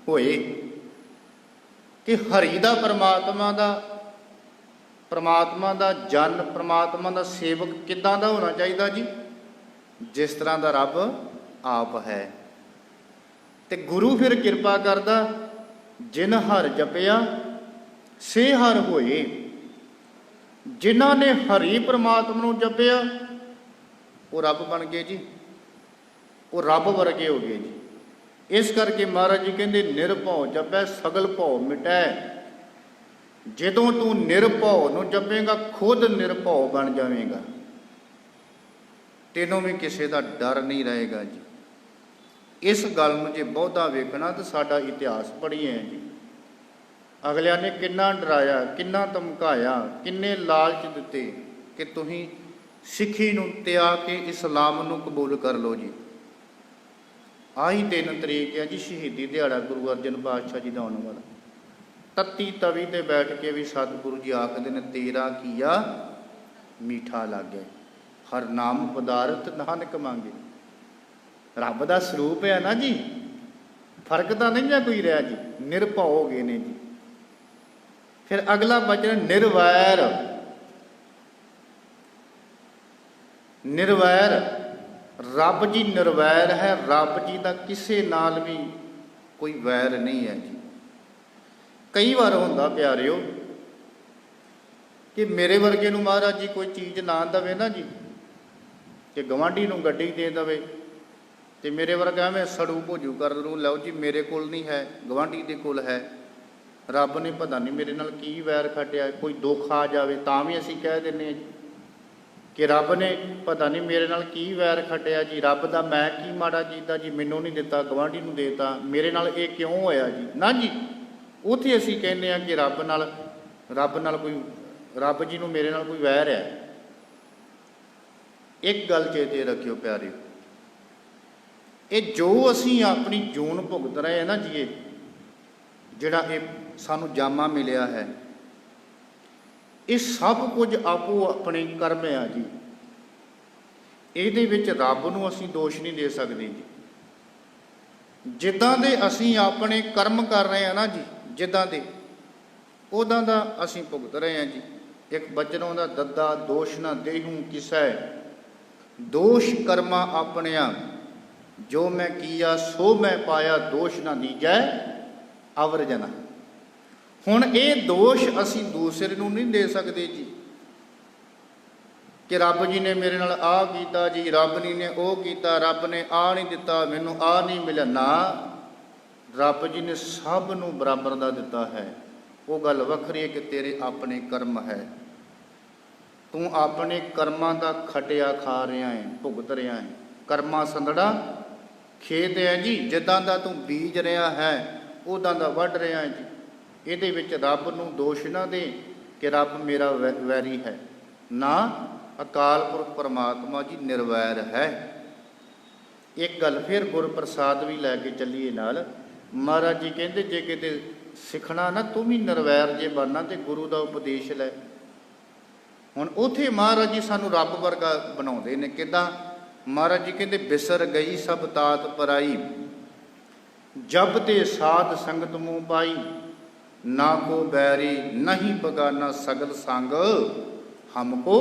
ਹੋਏ। ਕਿ ਹਰੀ ਦਾ ਪ੍ਰਮਾਤਮਾ ਦਾ ਜਨ, ਪ੍ਰਮਾਤਮਾ ਦਾ ਸੇਵਕ ਕਿੱਦਾਂ ਦਾ ਹੋਣਾ ਚਾਹੀਦਾ ਜੀ? ਜਿਸ ਤਰ੍ਹਾਂ ਦਾ ਰੱਬ ਆਪ ਹੈ। ਤੇ ਗੁਰੂ ਫਿਰ ਕਿਰਪਾ ਕਰਦਾ, ਜਿਨ ਹਰ ਜਪਿਆ ਸੇ ਹਰ ਹੋਏ। ਜਿਨ੍ਹਾਂ ਨੇ ਹਰੀ ਪ੍ਰਮਾਤਮਾ ਨੂੰ ਜਪਿਆ ਉਹ ਰੱਬ ਬਣ ਗਏ ਜੀ, ਉਹ ਰੱਬ ਵਰਗੇ ਹੋ ਗਏ ਜੀ। ਇਸ ਕਰਕੇ ਮਹਾਰਾਜ ਜੀ ਕਹਿੰਦੇ, ਨਿਰਭਉ ਜਪੈ ਸਗਲ ਭਉ ਮਿਟੈ। ਜਦੋਂ ਤੂੰ ਨਿਰਭਉ ਨੂੰ ਜਪੇਗਾ ਖੁਦ ਨਿਰਭਉ ਬਣ ਜਾਵੇਗਾ, ਤੈਨੂੰ ਵੀ ਕਿਸੇ ਦਾ ਡਰ ਨਹੀਂ ਰਹੇਗਾ ਜੀ। ਇਸ ਗੱਲ ਨੂੰ ਜੇ ਬਹੁਤਾ ਵੇਖਣਾ ਤਾਂ ਸਾਡਾ ਇਤਿਹਾਸ ਪੜ੍ਹੀਏ ਜੀ। ਅਗਲਿਆਂ ਨੇ ਕਿੰਨਾ ਡਰਾਇਆ, ਕਿੰਨਾ ਧਮਕਾਇਆ, ਕਿੰਨੇ ਲਾਲਚ ਦਿੱਤੇ ਕਿ ਤੁਸੀਂ ਸਿੱਖੀ ਨੂੰ ਤਿਆਗ ਕੇ ਇਸਲਾਮ ਨੂੰ ਕਬੂਲ ਕਰ ਲਓ ਜੀ। ਆਹੀ 3 ਤਰੀਕ ਹੈ ਜੀ ਸ਼ਹੀਦੀ ਦਿਹਾੜਾ ਗੁਰੂ ਅਰਜਨ ਪਾਤਸ਼ਾਹ ਜੀ ਦਾ ਆਉਣ ਵਾਲਾ। ਤੱਤੀ ਤਵੀ ਤੇ ਬੈਠ ਕੇ ਵੀ ਸਤਿਗੁਰੂ ਜੀ ਆਖਦੇ ਨੇ, ਤੇਰਾ ਕੀਆ ਮੀਠਾ ਲਾਗੇ, ਹਰ ਨਾਮ ਪਦਾਰਥ ਨਾਨਕ ਮੰਗੇ। ਰੱਬ ਦਾ ਸਰੂਪ ਹੈ ਨਾ ਜੀ, ਫਰਕ ਤਾਂ ਨਹੀਂ ਹੈ ਕੋਈ ਰਿਹਾ ਜੀ। ਨਿਰਭਉ ਹੋ ਗਏ ਨੇ ਜੀ। ਫਿਰ ਅਗਲਾ ਬਚਨ ਨਿਰਵੈਰ। ਨਿਰਵੈਰ, ਰੱਬ ਜੀ ਨਿਰਵੈਰ ਹੈ। ਰੱਬ ਜੀ ਦਾ ਕਿਸੇ ਨਾਲ ਵੀ ਕੋਈ ਵੈਰ ਨਹੀਂ ਹੈ ਜੀ। ਕਈ ਵਾਰ ਹੁੰਦਾ ਪਿਆਰਿਓ ਕਿ ਮੇਰੇ ਵਰਗੇ ਨੂੰ ਮਹਾਰਾਜ ਜੀ ਕੋਈ ਚੀਜ਼ ਨਾ ਦੇਵੇ ਨਾ ਜੀ, ਕਿ ਗਵਾਂਢੀ ਨੂੰ ਗੱਡੀ ਦੇ ਦੇਵੇ ਤੇ ਮੇਰੇ ਵਰਗਾ ਐਵੇਂ ਸੜੂ ਭੋਜੂ ਕਰ ਲੂ, ਲਓ ਜੀ ਮੇਰੇ ਕੋਲ ਨਹੀਂ ਹੈ, ਗਵਾਂਢੀ ਦੇ ਕੋਲ ਹੈ। ਰੱਬ ਨੇ ਪਤਾ ਨਹੀਂ ਮੇਰੇ ਨਾਲ ਕੀ ਵੈਰ ਖੱਟਿਆ। ਕੋਈ ਦੁੱਖ ਆ ਜਾਵੇ ਤਾਂ ਵੀ ਅਸੀਂ ਕਹਿ ਦਿੰਦੇ ਹਾਂ ਜੀ ਕਿ ਰੱਬ ਨੇ ਪਤਾ ਨਹੀਂ ਮੇਰੇ ਨਾਲ ਕੀ ਵੈਰ ਖੱਟਿਆ ਜੀ। ਰੱਬ ਦਾ ਮੈਂ ਕੀ ਮਾੜਾ ਕੀਤਾ ਜੀ, ਮੈਨੂੰ ਨਹੀਂ ਦਿੱਤਾ ਗਵਾਂਢੀ ਨੂੰ ਦੇਤਾ, ਮੇਰੇ ਨਾਲ ਇਹ ਕਿਉਂ ਹੋਇਆ ਜੀ? ਨਾ ਜੀ, ਉੱਥੇ ਅਸੀਂ ਕਹਿੰਦੇ ਹਾਂ ਕਿ ਰੱਬ ਨਾਲ ਕੋਈ, ਰੱਬ ਜੀ ਨੂੰ ਮੇਰੇ ਨਾਲ ਕੋਈ ਵੈਰ ਹੈ। ਇੱਕ ਗੱਲ ਚੇਤੇ ਰੱਖਿਓ ਪਿਆਰਿਓ, ਇਹ ਜੋ ਅਸੀਂ ਆਪਣੀ ਜੂਨ ਭੁਗਤ ਰਹੇ ਹਾਂ ਨਾ ਜੀ, ਇਹ ਜਿਹੜਾ ਇਹ ਸਾਨੂੰ ਜਾਮਾ ਮਿਲਿਆ ਹੈ, ਇਹ ਸਭ ਕੁਝ ਆਪੋ ਆਪਣੇ ਕਰਮ ਆ ਜੀ। ਇਹਦੇ ਵਿੱਚ ਰੱਬ ਨੂੰ ਅਸੀਂ ਦੋਸ਼ ਨਹੀਂ ਦੇ ਸਕਦੇ ਜੀ। ਜਿੱਦਾਂ ਦੇ ਅਸੀਂ ਆਪਣੇ ਕਰਮ ਕਰ ਰਹੇ ਹਾਂ ਨਾ ਜੀ, ਜਿੱਦਾਂ ਦੇ ਉਦਾਂ ਦਾ ਅਸੀਂ ਭੁਗਤ ਰਹੇ ਹਾਂ ਜੀ। ਇੱਕ ਬਚਨ ਆਉਂਦਾ, ਦੱਦਾ ਦੋਸ਼ ਨਾ ਦੇਹੂੰ ਕਿਸੈ, ਦੋਸ਼ ਕਰਮਾ ਆਪਣਿਆ, ਜੋ ਮੈਂ ਕੀਆ ਸੋ ਮੈਂ ਪਾਇਆ, ਦੋਸ਼ ਨਾ ਦੀਜੈ ਅਵਰ ਜਨਾ। ਹੁਣ ਇਹ ਦੋਸ਼ ਅਸੀਂ ਦੂਸਰੇ ਨੂੰ ਨਹੀਂ ਦੇ ਸਕਦੇ ਜੀ ਕਿ ਰੱਬ ਜੀ ਨੇ ਮੇਰੇ ਨਾਲ ਆਹ ਕੀਤਾ ਜੀ, ਰੱਬ ਜੀ ਨੇ ਉਹ ਕੀਤਾ, ਰੱਬ ਨੇ ਆਹ ਨਹੀਂ ਦਿੱਤਾ, ਮੈਨੂੰ ਆਹ ਨਹੀਂ ਮਿਲਿਆ। ਨਾ, ਰੱਬ ਜੀ ਨੇ ਸਭ ਨੂੰ ਬਰਾਬਰ ਦਾ ਦਿੱਤਾ ਹੈ। ਉਹ ਗੱਲ ਵੱਖਰੀ ਹੈ ਕਿ ਤੇਰੇ ਆਪਣੇ ਕਰਮ ਹੈ, ਤੂੰ ਆਪਣੇ ਕਰਮਾਂ ਦਾ ਖਟਿਆ ਖਾ ਰਿਹਾ ਹੈ, ਭੁਗਤ ਰਿਹਾ ਹੈ। ਕਰਮਾ ਸੰਦੜਾ ਖੇਤ ਹੈ ਜੀ। ਜਿੱਦਾਂ ਦਾ ਤੂੰ ਬੀਜ ਰਿਹਾ ਹੈ ਉਦਾਂ ਦਾ ਵੱਢ ਰਿਹਾ ਹੈ ਜੀ। ਇਹਦੇ ਵਿੱਚ ਰੱਬ ਨੂੰ ਦੋਸ਼ ਨਾ ਦੇ ਕਿ ਰੱਬ ਮੇਰਾ ਵੈਰੀ ਹੈ। ਨਾ, ਅਕਾਲ ਪੁਰਖ ਪਰਮਾਤਮਾ ਜੀ ਨਿਰਵੈਰ ਹੈ। ਇੱਕ ਗੱਲ ਫਿਰ ਗੁਰਪ੍ਰਸਾਦ ਵੀ ਲੈ ਕੇ ਚੱਲੀਏ ਨਾਲ। ਮਹਾਰਾਜ ਜੀ ਕਹਿੰਦੇ ਜੇ ਕਿਤੇ ਸਿੱਖਣਾ ਨਾ ਤੂੰ ਵੀ ਨਿਰਵੈਰ ਜੇ ਬਣਨਾ ਤੇ ਗੁਰੂ ਦਾ ਉਪਦੇਸ਼ ਲੈ। ਹੁਣ ਉੱਥੇ ਮਹਾਰਾਜ ਜੀ ਸਾਨੂੰ ਰੱਬ ਵਰਗਾ ਬਣਾਉਂਦੇ ਨੇ। ਕਿੱਦਾਂ? ਮਹਾਰਾਜ ਜੀ ਕਹਿੰਦੇ ਬਿਸਰ ਗਈ ਸਭ ਤਾਤ ਪਰਾਈ, ਜਬ ਤੇ ਸਾਧ ਸੰਗਤ ਮੂੰਹ ਪਾਈ, ਨਾ ਕੋ ਬੈਰੀ ਨਹੀਂ ਬਗਾਨਾ ਸਗਲ ਸੰਗ, ਹਮਕੋ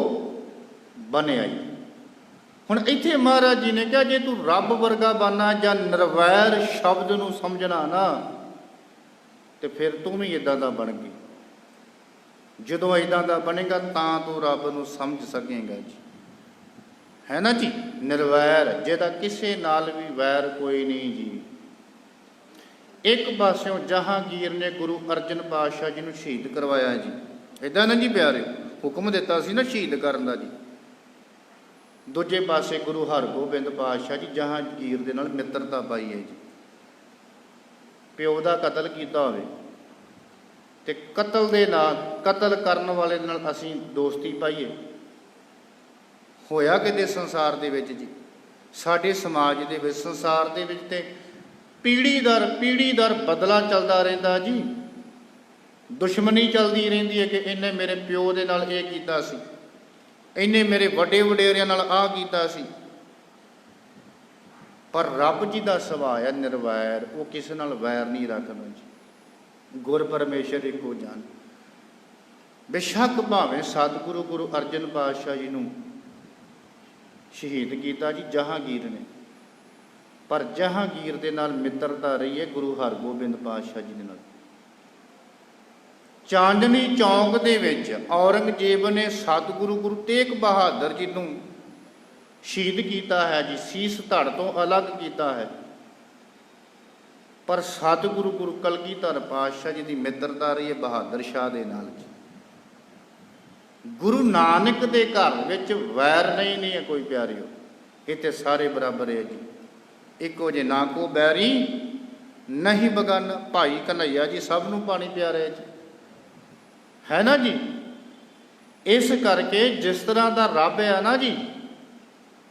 ਬਣਾਈ। ਹੁਣ ਇੱਥੇ ਮਹਾਰਾਜ ਜੀ ਨੇ ਕਿਹਾ ਜੇ ਤੂੰ ਰੱਬ ਵਰਗਾ ਬਣਨਾ ਜਾਂ ਨਿਰਵੈਰ ਸ਼ਬਦ ਨੂੰ ਸਮਝਣਾ ਨਾ ਤੇ ਫਿਰ ਤੂੰ ਵੀ ਇਦਾਂ ਦਾ ਬਣ ਗਈ। ਜਦੋਂ ਇਦਾਂ ਦਾ ਬਣੇਗਾ ਤਾਂ ਤੂੰ ਰੱਬ ਨੂੰ ਸਮਝ ਸਕੇਗਾ ਜੀ, ਹੈ ਨਾ ਜੀ। ਨਿਰਵੈਰ ਜਿਹਦਾ ਕਿਸੇ ਨਾਲ ਵੀ ਵੈਰ ਕੋਈ ਨਹੀਂ ਜੀ। ਇੱਕ ਪਾਸਿਓਂ ਜਹਾਂਗੀਰ ਨੇ ਗੁਰੂ ਅਰਜਨ ਪਾਤਸ਼ਾਹ ਜੀ ਨੂੰ ਸ਼ਹੀਦ ਕਰਵਾਇਆ ਜੀ। ਇਦਾਂ ਨਾ ਜੀ ਪਿਆਰੇ, ਹੁਕਮ ਦਿੱਤਾ ਸੀ ਨਾ ਸ਼ਹੀਦ ਕਰਨ ਦਾ ਜੀ। ਦੂਜੇ ਪਾਸੇ ਗੁਰੂ ਹਰਗੋਬਿੰਦ ਪਾਤਸ਼ਾਹ ਜੀ ਜਹਾਂਗੀਰ ਦੇ ਨਾਲ ਮਿੱਤਰਤਾ ਪਾਈ ਹੈ ਜੀ। ਪਿਓ ਦਾ ਕਤਲ ਕੀਤਾ ਹੋਵੇ ਤੇ ਕਤਲ ਦੇ ਨਾਲ, ਕਤਲ ਕਰਨ ਵਾਲੇ ਨਾਲ ਅਸੀਂ ਦੋਸਤੀ ਪਾਈਏ। ਹੋਇਆ ਕਿਤੇ ਸੰਸਾਰ ਦੇ ਵਿੱਚ ਜੀ, ਸਾਡੇ ਸਮਾਜ ਦੇ ਵਿੱਚ, ਸੰਸਾਰ ਦੇ ਵਿੱਚ ਤੇ ਪੀੜ੍ਹੀ ਦਰ ਬਦਲਾ ਚੱਲਦਾ ਰਹਿੰਦਾ ਜੀ। ਦੁਸ਼ਮਣੀ ਚੱਲਦੀ ਰਹਿੰਦੀ ਹੈ ਕਿ ਇਹਨੇ ਮੇਰੇ ਪਿਓ ਦੇ ਨਾਲ ਇਹ ਕੀਤਾ ਸੀ, ਇਹਨੇ ਮੇਰੇ ਵੱਡੇ ਵਡੇਰਿਆਂ ਨਾਲ ਆਹ ਕੀਤਾ ਸੀ। ਪਰ ਰੱਬ ਜੀ ਦਾ ਸੁਭਾਅ ਹੈ ਨਿਰਵੈਰ, ਉਹ ਕਿਸੇ ਨਾਲ ਵੈਰ ਨਹੀਂ ਰੱਖਦਾ ਜੀ। ਗੁਰ ਪਰਮੇਸ਼ਰ ਇੱਕੋ ਜਾਨ। ਬੇਸ਼ੱਕ ਭਾਵੇਂ ਸਤਿਗੁਰੂ ਗੁਰੂ ਅਰਜਨ ਪਾਤਸ਼ਾਹ ਜੀ ਨੂੰ ਸ਼ਹੀਦ ਕੀਤਾ ਜੀ ਜਹਾਂਗੀਰ ਨੇ, ਪਰ ਜਹਾਂਗੀਰ ਦੇ ਨਾਲ ਮਿੱਤਰਤਾ ਰਹੀ ਹੈ ਗੁਰੂ ਹਰਗੋਬਿੰਦ ਪਾਤਸ਼ਾਹ ਜੀ ਦੇ ਨਾਲ। ਚਾਂਦਨੀ ਚੌਂਕ ਦੇ ਵਿੱਚ ਔਰੰਗਜ਼ੇਬ ਨੇ ਸਤਿਗੁਰੂ ਗੁਰੂ ਤੇਗ ਬਹਾਦਰ ਜੀ ਨੂੰ ਸ਼ਹੀਦ ਕੀਤਾ ਹੈ ਜੀ, ਸੀਸ ਧੜ ਤੋਂ ਅਲੱਗ ਕੀਤਾ ਹੈ। ਪਰ ਸਤਿਗੁਰੂ ਗੁਰੂ ਕਲਗੀਧਰ ਪਾਤਸ਼ਾਹ ਜੀ ਦੀ ਮਿੱਤਰਤਾ ਰਹੀ ਹੈ ਬਹਾਦਰ ਸ਼ਾਹ ਦੇ ਨਾਲ ਜੀ। ਗੁਰੂ ਨਾਨਕ ਦੇ ਘਰ ਵਿੱਚ ਵੈਰ ਨਹੀਂ ਹੈ ਕੋਈ ਪਿਆਰਿਓ, ਇੱਥੇ ਸਾਰੇ ਬਰਾਬਰ ਹੈ ਜੀ, ਇੱਕੋ ਜੇ। ਨਾ ਕੋ ਬੈਰੀ ਨਹੀਂ ਬਗਾਨਾ। ਭਾਈ ਕਨ੍ਹਈਆ ਜੀ ਸਭ ਨੂੰ ਪਾਣੀ ਪਿਆ ਰਿਹਾ ਜੀ, ਹੈ ਨਾ ਜੀ। ਇਸ ਕਰਕੇ ਜਿਸ ਤਰ੍ਹਾਂ ਦਾ ਰੱਬ ਹੈ ਨਾ ਜੀ,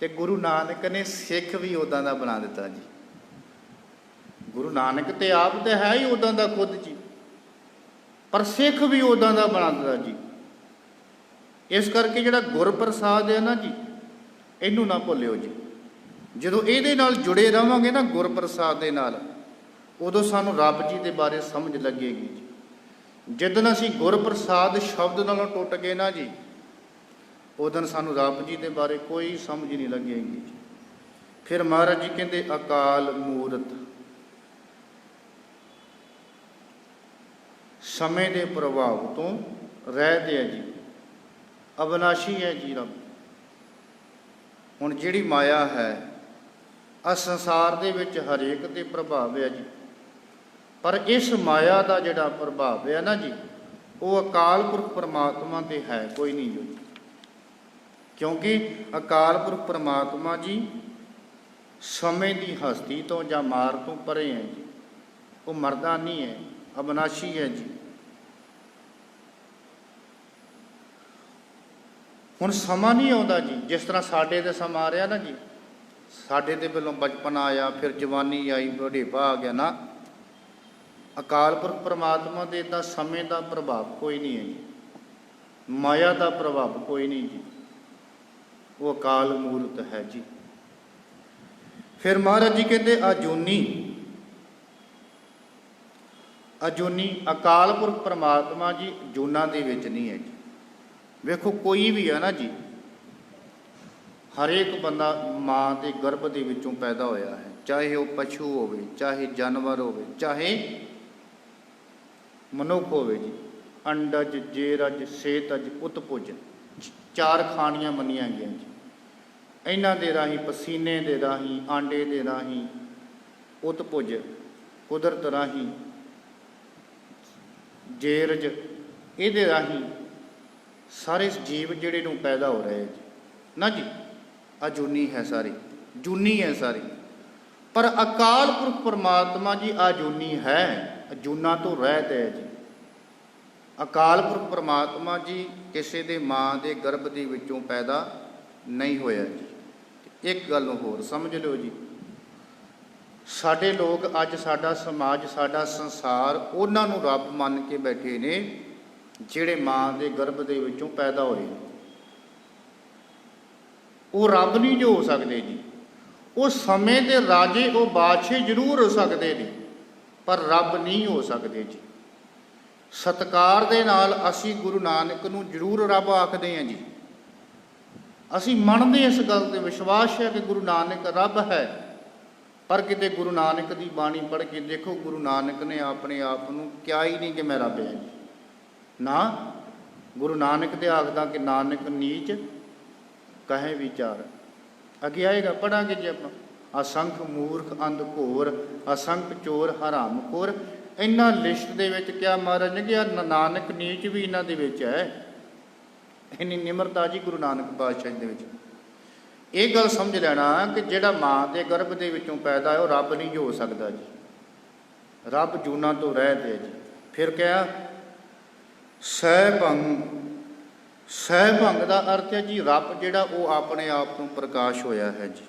ਤੇ ਗੁਰੂ ਨਾਨਕ ਨੇ ਸਿੱਖ ਵੀ ਉਦਾਂ ਦਾ ਬਣਾ ਦਿੱਤਾ ਜੀ। ਗੁਰੂ ਨਾਨਕ ਤੇ ਆਪ ਤੇ ਹੈ ਹੀ ਉਦਾਂ ਦਾ ਖੁਦ ਜੀ, ਪਰ ਸਿੱਖ ਵੀ ਉਦਾਂ ਦਾ ਬਣਾ ਦਿੱਤਾ ਜੀ। ਇਸ ਕਰਕੇ ਜਿਹੜਾ ਗੁਰਪ੍ਰਸਾਦ ਹੈ ਨਾ ਜੀ, ਇਹਨੂੰ ਨਾ ਭੁੱਲਿਓ ਜੀ। ਜਦੋਂ ਇਹਦੇ ਨਾਲ ਜੁੜੇ ਰਹਾਂਗੇ ਨਾ ਗੁਰਪ੍ਰਸਾਦ ਦੇ ਨਾਲ, ਉਦੋਂ ਸਾਨੂੰ ਰੱਬ ਜੀ ਦੇ ਬਾਰੇ ਸਮਝ ਲੱਗੇਗੀ ਜੀ। ਜਿੱਦਣ ਅਸੀਂ ਗੁਰਪ੍ਰਸਾਦ ਸ਼ਬਦ ਨਾਲੋਂ ਟੁੱਟ ਗਏ ਨਾ ਜੀ, ਉਦੋਂ ਸਾਨੂੰ ਰੱਬ ਜੀ ਦੇ ਬਾਰੇ ਕੋਈ ਸਮਝ ਨਹੀਂ ਲੱਗੇਗੀ ਜੀ। ਫਿਰ ਮਹਾਰਾਜ ਜੀ ਕਹਿੰਦੇ ਅਕਾਲ ਮੂਰਤ, ਸਮੇਂ ਦੇ ਪ੍ਰਭਾਵ ਤੋਂ ਰਹਿਤ ਹੈ ਜੀ, ਅਵਿਨਾਸ਼ੀ ਹੈ ਜੀ ਰੱਬ। ਹੁਣ ਜਿਹੜੀ ਮਾਇਆ ਹੈ ਆ ਸੰਸਾਰ ਦੇ ਵਿੱਚ ਹਰੇਕ ਤੇ ਪ੍ਰਭਾਵ ਹੈ ਜੀ, ਪਰ ਇਸ ਮਾਇਆ ਦਾ ਜਿਹੜਾ ਪ੍ਰਭਾਵ ਹੈ ਨਾ ਜੀ, ਉਹ ਅਕਾਲ ਪੁਰਖ ਪਰਮਾਤਮਾ ਤੇ ਹੈ ਕੋਈ ਨਹੀਂ ਜੀ। ਕਿਉਂਕਿ ਅਕਾਲ ਪੁਰਖ ਪਰਮਾਤਮਾ ਜੀ ਸਮੇਂ ਦੀ ਹਸਤੀ ਤੋਂ ਜਾਂ ਮਾਰ ਤੋਂ ਪਰੇ ਹੈ ਜੀ। ਉਹ ਮਰਦਾ ਨਹੀਂ ਹੈ, ਅਵਿਨਾਸ਼ੀ ਹੈ ਜੀ। ਹੁਣ ਸਮਾਂ ਨਹੀਂ ਆਉਂਦਾ ਜੀ ਜਿਸ ਤਰ੍ਹਾਂ ਸਾਡੇ ਤੇ ਸਮਾਂ ਆ ਰਿਹਾ ਨਾ ਜੀ। ਸਾਡੇ ਤੇ ਪਹਿਲੋਂ ਬਚਪਨ ਆਇਆ, ਫਿਰ ਜਵਾਨੀ ਆਈ, ਬੁਢੇਪਾ ਆ ਗਿਆ ਨਾ। ਅਕਾਲ ਪੁਰਖ ਪਰਮਾਤਮਾ ਦੇ ਤਾਂ ਸਮੇਂ ਦਾ ਪ੍ਰਭਾਵ ਕੋਈ ਨਹੀਂ ਹੈ ਜੀ, ਮਾਇਆ ਦਾ ਪ੍ਰਭਾਵ ਕੋਈ ਨਹੀਂ ਜੀ। ਉਹ ਅਕਾਲ ਮੂਰਤ ਹੈ ਜੀ। ਫਿਰ ਮਹਾਰਾਜ ਜੀ ਕਹਿੰਦੇ ਅਜੂਨੀ, ਅਜੂਨੀ ਅਕਾਲ ਪੁਰਖ ਪਰਮਾਤਮਾ ਜੀ ਜੂਨਾਂ ਦੇ ਵਿੱਚ ਨਹੀਂ ਹੈ ਜੀ। ਵੇਖੋ ਕੋਈ ਵੀ ਹੈ ਨਾ ਜੀ, ਹਰੇਕ ਬੰਦਾ ਮਾਂ ਦੇ ਗਰਭ ਦੇ ਵਿੱਚੋਂ ਪੈਦਾ ਹੋਇਆ ਹੈ, ਚਾਹੇ ਉਹ ਪਸ਼ੂ ਹੋਵੇ, ਚਾਹੇ ਜਾਨਵਰ ਹੋਵੇ, ਚਾਹੇ ਮਨੁੱਖ ਹੋਵੇ ਜੀ। ਅੰਡਜ, ਜੇਰਜ, ਸੇਤਜ, ਉਤਪੁਜ, ਚਾਰ ਖਾਣੀਆਂ ਮੰਨੀਆਂ ਗਈਆਂ ਜੀ। ਇਹਨਾਂ ਦੇ ਰਾਹੀਂ, ਪਸੀਨੇ ਦੇ ਰਾਹੀਂ, ਆਂਡੇ ਦੇ ਰਾਹੀਂ, ਉਤਪੁਜ ਕੁਦਰਤ ਰਾਹੀਂ, ਜੇਰਜ ਇਹਦੇ ਰਾਹੀਂ ਸਾਰੇ ਜੀਵ ਜਿਹੜੇ ਨੂੰ ਪੈਦਾ ਹੋ ਰਹੇ ਜੀ ਨਾ ਜੀ। ਅਜੂਨੀ ਹੈ ਸਾਰੇ ਜੂਨੀ ਹੈ ਸਾਰੀ। ਪਰ ਅਕਾਲ ਪੁਰਖ ਪਰਮਾਤਮਾ ਜੀ ਆਜੂਨੀ ਹੈ, ਜੂਨਾ ਤੋਂ ਰਹਿਤ ਹੈ ਜੀ। ਅਕਾਲ ਪੁਰਖ ਪਰਮਾਤਮਾ ਜੀ ਕਿਸੇ ਦੇ ਮਾਂ ਦੇ ਗਰਭ ਦੇ ਵਿੱਚੋਂ ਪੈਦਾ ਨਹੀਂ ਹੋਇਆ ਜੀ। ਇੱਕ ਗੱਲ ਹੋਰ ਸਮਝ ਲਿਓ ਜੀ, ਸਾਡੇ ਲੋਕ ਅੱਜ, ਸਾਡਾ ਸਮਾਜ, ਸਾਡਾ ਸੰਸਾਰ ਉਹਨਾਂ ਨੂੰ ਰੱਬ ਮੰਨ ਕੇ ਬੈਠੇ ਨੇ ਜਿਹੜੇ ਮਾਂ ਦੇ ਗਰਭ ਦੇ ਵਿੱਚੋਂ ਪੈਦਾ ਹੋਏ। ਉਹ ਰੱਬ ਨਹੀਂ ਜੋ ਹੋ ਸਕਦੇ ਜੀ। ਉਹ ਸਮੇਂ ਦੇ ਰਾਜੇ, ਉਹ ਬਾਦਸ਼ਾਹ ਜ਼ਰੂਰ ਹੋ ਸਕਦੇ ਨੇ, ਪਰ ਰੱਬ ਨਹੀਂ ਹੋ ਸਕਦੇ ਜੀ। ਸਤਿਕਾਰ ਦੇ ਨਾਲ ਅਸੀਂ ਗੁਰੂ ਨਾਨਕ ਨੂੰ ਜ਼ਰੂਰ ਰੱਬ ਆਖਦੇ ਹਾਂ ਜੀ। ਅਸੀਂ ਮੰਨਦੇ ਇਸ ਗੱਲ 'ਤੇ ਵਿਸ਼ਵਾਸ ਹੈ ਕਿ ਗੁਰੂ ਨਾਨਕ ਰੱਬ ਹੈ। ਪਰ ਕਿਤੇ ਗੁਰੂ ਨਾਨਕ ਦੀ ਬਾਣੀ ਪੜ੍ਹ ਕੇ ਦੇਖੋ, ਗੁਰੂ ਨਾਨਕ ਨੇ ਆਪਣੇ ਆਪ ਨੂੰ ਕਿਹਾ ਹੀ ਨਹੀਂ ਕਿ ਮੈਂ ਰੱਬ ਹਾਂ ਜੀ। ਨਾ, ਗੁਰੂ ਨਾਨਕ ਦੇ ਆਖਦਾ ਕਿ ਨਾਨਕ ਨੀਚ ਕਹੇ ਵਿਚਾਰ। ਅੱਗੇ ਆਏਗਾ, ਪੜਾਂਗੇ ਜੀ ਆਪਾਂ। ਅਸੰਖ ਮੂਰਖ ਅੰਧ ਘੋਰ, ਅਸੰਖ ਚੋਰ ਹਰਾਮ ਖੋਰ। ਇਹਨਾਂ ਲਿਸਟ ਦੇ ਵਿੱਚ ਕਿਹਾ ਮਹਾਰਾਜ ਨੇ ਕਿ ਨਾਨਕ ਨੀਚ ਵੀ ਇਹਨਾਂ ਦੇ ਵਿੱਚ ਹੈ। ਇੰਨੀ ਨਿਮਰਤਾ ਜੀ ਗੁਰੂ ਨਾਨਕ ਪਾਤਸ਼ਾਹ ਦੇ ਵਿੱਚ। ਇਹ ਗੱਲ ਸਮਝ ਲੈਣਾ ਕਿ ਜਿਹੜਾ ਮਾਂ ਦੇ ਗਰਭ ਦੇ ਵਿੱਚੋਂ ਪੈਦਾ ਹੈ ਉਹ ਰੱਬ ਨਹੀਂ ਹੋ ਸਕਦਾ ਜੀ। ਰੱਬ ਜੂਨਾਂ ਤੋਂ ਰਹਿਤ ਹੈ ਜੀ। ਫਿਰ ਕਿਹਾ ਸਹਿਭੰਗ। ਸਹਿਭੰਗ ਦਾ ਅਰਥ ਹੈ ਜੀ ਰੱਬ ਜਿਹੜਾ ਉਹ ਆਪਣੇ ਆਪ ਨੂੰ ਪ੍ਰਕਾਸ਼ ਹੋਇਆ ਹੈ ਜੀ।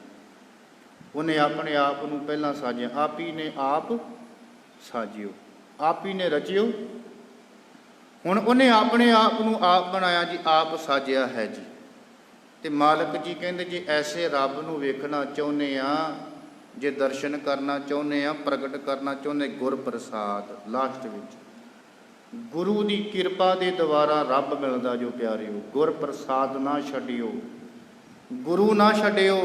ਉਹਨੇ ਆਪਣੇ ਆਪ ਨੂੰ ਪਹਿਲਾਂ ਸਾਜਿਆ। ਆਪ ਹੀ ਨੇ ਆਪ ਸਾਜਿਓ, ਆਪ ਹੀ ਨੇ ਰਚਿਓ। ਹੁਣ ਉਹਨੇ ਆਪਣੇ ਆਪ ਨੂੰ ਆਪ ਬਣਾਇਆ ਜੀ, ਆਪ ਸਾਜਿਆ ਹੈ ਜੀ। ਤੇ ਮਾਲਕ ਜੀ ਕਹਿੰਦੇ ਜੇ ਐਸੇ ਰੱਬ ਨੂੰ ਵੇਖਣਾ ਚਾਹੁੰਦੇ ਆ, ਜੇ ਦਰਸ਼ਨ ਕਰਨਾ ਚਾਹੁੰਦੇ ਆ, ਪ੍ਰਗਟ ਕਰਨਾ ਚਾਹੁੰਦੇ, ਗੁਰ ਪ੍ਰਸਾਦ। ਲਾਸਟ ਵਿੱਚ ਗੁਰੂ ਦੀ ਕਿਰਪਾ ਦੇ ਦੁਆਰਾ ਰੱਬ ਮਿਲਦਾ ਜੋ ਪਿਆਰਿਓ। ਗੁਰ ਪ੍ਰਸਾਦ ਨਾ ਛੱਡਿਓ, ਗੁਰੂ ਨਾ ਛੱਡਿਓ,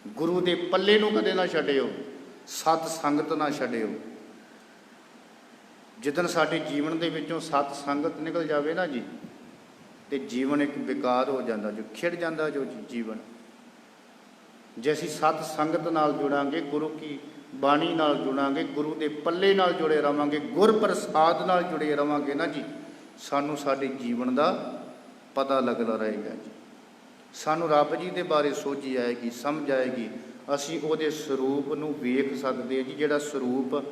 ਗੁਰੂ ਦੇ ਪੱਲੇ ਨੂੰ ਕਦੇ ਨਾ ਛੱਡਿਓ, ਸਤ ਸੰਗਤ ਨਾ ਛੱਡਿਓ। ਜਿੱਦਣ ਸਾਡੇ ਜੀਵਨ ਦੇ ਵਿੱਚੋਂ ਸਤ ਸੰਗਤ ਨਿਕਲ ਜਾਵੇ ਨਾ ਜੀ, ਤੇ ਜੀਵਨ ਇੱਕ ਬੇਕਾਰ ਹੋ ਜਾਂਦਾ, ਜੋ ਖਿੜ ਜਾਂਦਾ ਜੋ ਜੀਵਨ। ਜੇ ਅਸੀਂ ਸਤ ਸੰਗਤ ਨਾਲ ਜੁੜਾਂਗੇ, ਗੁਰੂ ਕੀ ਬਾਣੀ ਨਾਲ ਜੁੜਾਂਗੇ, ਗੁਰੂ ਦੇ ਪੱਲੇ ਨਾਲ ਜੁੜੇ ਰਵਾਂਗੇ, ਗੁਰ ਪ੍ਰਸਾਦ ਨਾਲ ਜੁੜੇ ਰਵਾਂਗੇ ਨਾ ਜੀ, ਸਾਨੂੰ ਸਾਡੇ ਜੀਵਨ ਦਾ ਪਤਾ ਲੱਗਦਾ ਰਹੇਗਾ ਜੀ। ਸਾਨੂੰ ਰੱਬ ਜੀ ਦੇ ਬਾਰੇ ਸੋਝੀ ਆਏਗੀ, ਸਮਝ ਆਏਗੀ। ਅਸੀਂ ਉਹਦੇ ਸਰੂਪ ਨੂੰ ਵੇਖ ਸਕਦੇ ਜੀ, ਜਿਹੜਾ ਸਰੂਪ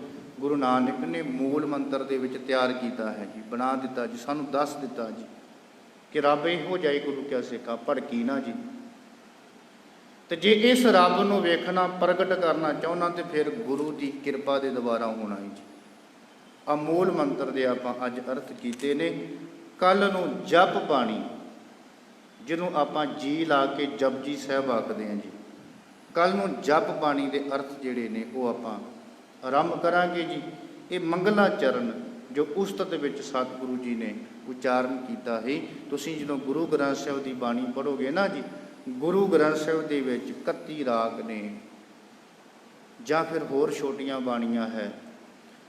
ਗੁਰੂ ਨਾਨਕ ਨੇ ਮੂਲ ਮੰਤਰ ਦੇ ਵਿੱਚ ਤਿਆਰ ਕੀਤਾ ਹੈ ਜੀ, ਬਣਾ ਦਿੱਤਾ ਜੀ, ਸਾਨੂੰ ਦੱਸ ਦਿੱਤਾ ਜੀ ਕਿ ਰੱਬ ਇਹੋ ਜਾਏ ਗੁਰੂ ਕਿਆ ਸਿੱਖਾ, ਭੜਕੀ ਨਾ ਜੀ। ਤੇ ਜੇ ਇਸ ਰੱਬ ਨੂੰ ਵੇਖਣਾ, ਪ੍ਰਗਟ ਕਰਨਾ ਚਾਹੁੰਦਾ ਤੇ ਫਿਰ ਗੁਰੂ ਦੀ ਕਿਰਪਾ ਦੇ ਦੁਆਰਾ ਹੋਣਾ ਹੈ ਜੀ। ਆ ਮੂਲ ਮੰਤਰ ਦੇ ਆਪਾਂ ਅੱਜ ਅਰਥ ਕੀਤੇ ਨੇ। ਕੱਲ ਨੂੰ ਜਪ ਬਾਣੀ, ਜਿਹਨੂੰ ਆਪਾਂ ਜੀ ਲਾ ਕੇ ਜਪਜੀ ਸਾਹਿਬ ਆਖਦੇ ਹਾਂ ਜੀ, ਕੱਲ ਨੂੰ ਜਪ ਬਾਣੀ ਦੇ ਅਰਥ ਜਿਹੜੇ ਨੇ ਉਹ ਆਪਾਂ ਆਰੰਭ ਕਰਾਂਗੇ ਜੀ। ਇਹ ਮੰਗਲਾ ਚਰਨ ਜੋ ਉਸਤਤ ਵਿੱਚ ਸਤਿਗੁਰੂ ਜੀ ਨੇ ਉਚਾਰਨ ਕੀਤਾ ਹੈ। ਤੁਸੀਂ ਜਦੋਂ ਗੁਰੂ ਗ੍ਰੰਥ ਸਾਹਿਬ ਦੀ ਬਾਣੀ ਪੜ੍ਹੋਗੇ ਨਾ ਜੀ, ਗੁਰੂ ਗ੍ਰੰਥ ਸਾਹਿਬ ਦੇ ਵਿੱਚ 31 ਰਾਗ ਨੇ ਜਾਂ ਫਿਰ ਹੋਰ ਛੋਟੀਆਂ ਬਾਣੀਆਂ ਹੈ।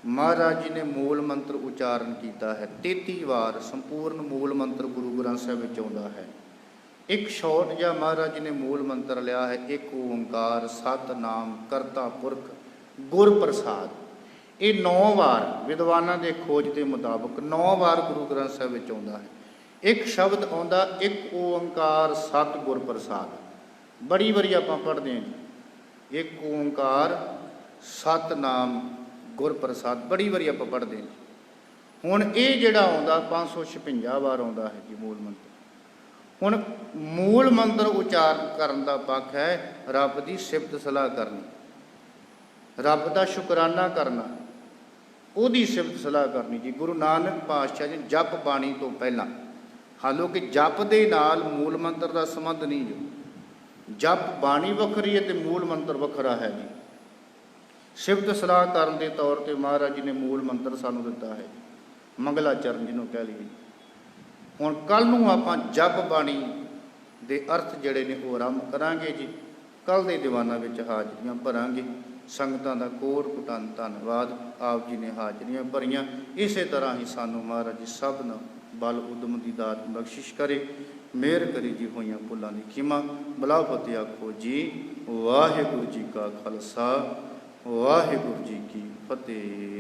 ਮਹਾਰਾਜ ਜੀ ਨੇ ਮੂਲ ਮੰਤਰ ਉਚਾਰਨ ਕੀਤਾ ਹੈ 33 ਵਾਰ। ਸੰਪੂਰਨ ਮੂਲ ਮੰਤਰ ਗੁਰੂ ਗ੍ਰੰਥ ਸਾਹਿਬ ਵਿੱਚ ਆਉਂਦਾ ਹੈ। ਇੱਕ ਸ਼ੌਟ ਜਾਂ ਮਹਾਰਾਜ ਜੀ ਨੇ ਮੂਲ ਮੰਤਰ ਲਿਆ ਹੈ, ਇੱਕ ਓੰਕਾਰ ਸਤਿਨਾਮ ਕਰਤਾ ਪੁਰਖ ਗੁਰ ਪ੍ਰਸਾਦ। ਇਹ 9 ਵਾਰ ਵਿਦਵਾਨਾਂ ਦੇ ਖੋਜ ਦੇ ਮੁਤਾਬਕ 9 ਵਾਰ ਗੁਰੂ ਗ੍ਰੰਥ ਸਾਹਿਬ ਵਿੱਚ ਆਉਂਦਾ ਹੈ। ਇੱਕ ਸ਼ਬਦ ਆਉਂਦਾ, ਇੱਕ ਓੰਕਾਰ ਸਤਿ ਗੁਰ ਪ੍ਰਸਾਦ। ਬੜੀ ਵਾਰੀ ਆਪਾਂ ਪੜ੍ਹਦੇ ਹਾਂ ਜੀ, ਇੱਕ ਓੰਕਾਰ ਸਤਿਨਾਮ ਗੁਰ ਪ੍ਰਸਾਦ, ਬੜੀ ਵਾਰੀ ਆਪਾਂ ਪੜ੍ਹਦੇ ਹਾਂ। ਹੁਣ ਇਹ ਜਿਹੜਾ ਆਉਂਦਾ 556 ਵਾਰ ਆਉਂਦਾ ਹੈ ਜੀ ਮੂਲ ਮੰਤਰ। ਹੁਣ ਮੂਲ ਮੰਤਰ ਉਚਾਰਨ ਕਰਨ ਦਾ ਪੱਖ ਹੈ ਰੱਬ ਦੀ ਸਿਫਤ ਸਲਾਹ ਕਰਨੀ, ਰੱਬ ਦਾ ਸ਼ੁਕਰਾਨਾ ਕਰਨਾ, ਉਹਦੀ ਸਿਫਤ ਸਲਾਹ ਕਰਨੀ ਜੀ। ਗੁਰੂ ਨਾਨਕ ਪਾਤਸ਼ਾਹ ਜੀ ਜਪ ਬਾਣੀ ਤੋਂ ਪਹਿਲਾਂ, ਹਾਲਾਂਕਿ ਜਪ ਦੇ ਨਾਲ ਮੂਲ ਮੰਤਰ ਦਾ ਸੰਬੰਧ ਨਹੀਂ ਜੋ, ਜਪ ਬਾਣੀ ਵੱਖਰੀ ਹੈ ਤੇ ਮੂਲ ਮੰਤਰ ਵੱਖਰਾ ਹੈ ਜੀ। ਸਿਫਤ ਸਲਾਹ ਕਰਨ ਦੇ ਤੌਰ 'ਤੇ ਮਹਾਰਾਜ ਜੀ ਨੇ ਮੂਲ ਮੰਤਰ ਸਾਨੂੰ ਦਿੱਤਾ ਹੈ, ਮੰਗਲਾ ਚਰਨ ਜਿਹਨੂੰ ਕਹਿ ਲਈਏ। ਹੁਣ ਕੱਲ੍ਹ ਨੂੰ ਆਪਾਂ ਜਪ ਬਾਣੀ ਦੇ ਅਰਥ ਜਿਹੜੇ ਨੇ ਉਹ ਆਰੰਭ ਕਰਾਂਗੇ ਜੀ। ਕੱਲ੍ਹ ਦੇ ਦੀਵਾਨਾਂ ਵਿੱਚ ਹਾਜ਼ਰੀਆਂ ਭਰਾਂਗੇ। ਸੰਗਤਾਂ ਦਾ ਕੋਟ ਕੁਟਾਨ ਧੰਨਵਾਦ। ਆਪ ਜੀ ਨੇ ਹਾਜ਼ਰੀਆਂ ਭਰੀਆਂ। ਇਸੇ ਤਰ੍ਹਾਂ ਹੀ ਸਾਨੂੰ ਮਹਾਰਾਜ ਜੀ ਸਭ ਨੂੰ ਬਲ ਉਦਮ ਦੀ ਦਾਤ ਬਖਸ਼ਿਸ਼ ਕਰੇ, ਮਿਹਰ ਕਰੀ ਜੀ। ਹੋਈਆਂ ਭੁੱਲਾਂ ਦੀ ਖਿਮਾ, ਬਲਾ ਫਤਿਹ ਆਖੋ ਜੀ। ਵਾਹਿਗੁਰੂ ਜੀ ਕਾ ਖਾਲਸਾ, ਵਾਹਿਗੁਰੂ ਜੀ ਕੀ ਫਤਿਹ।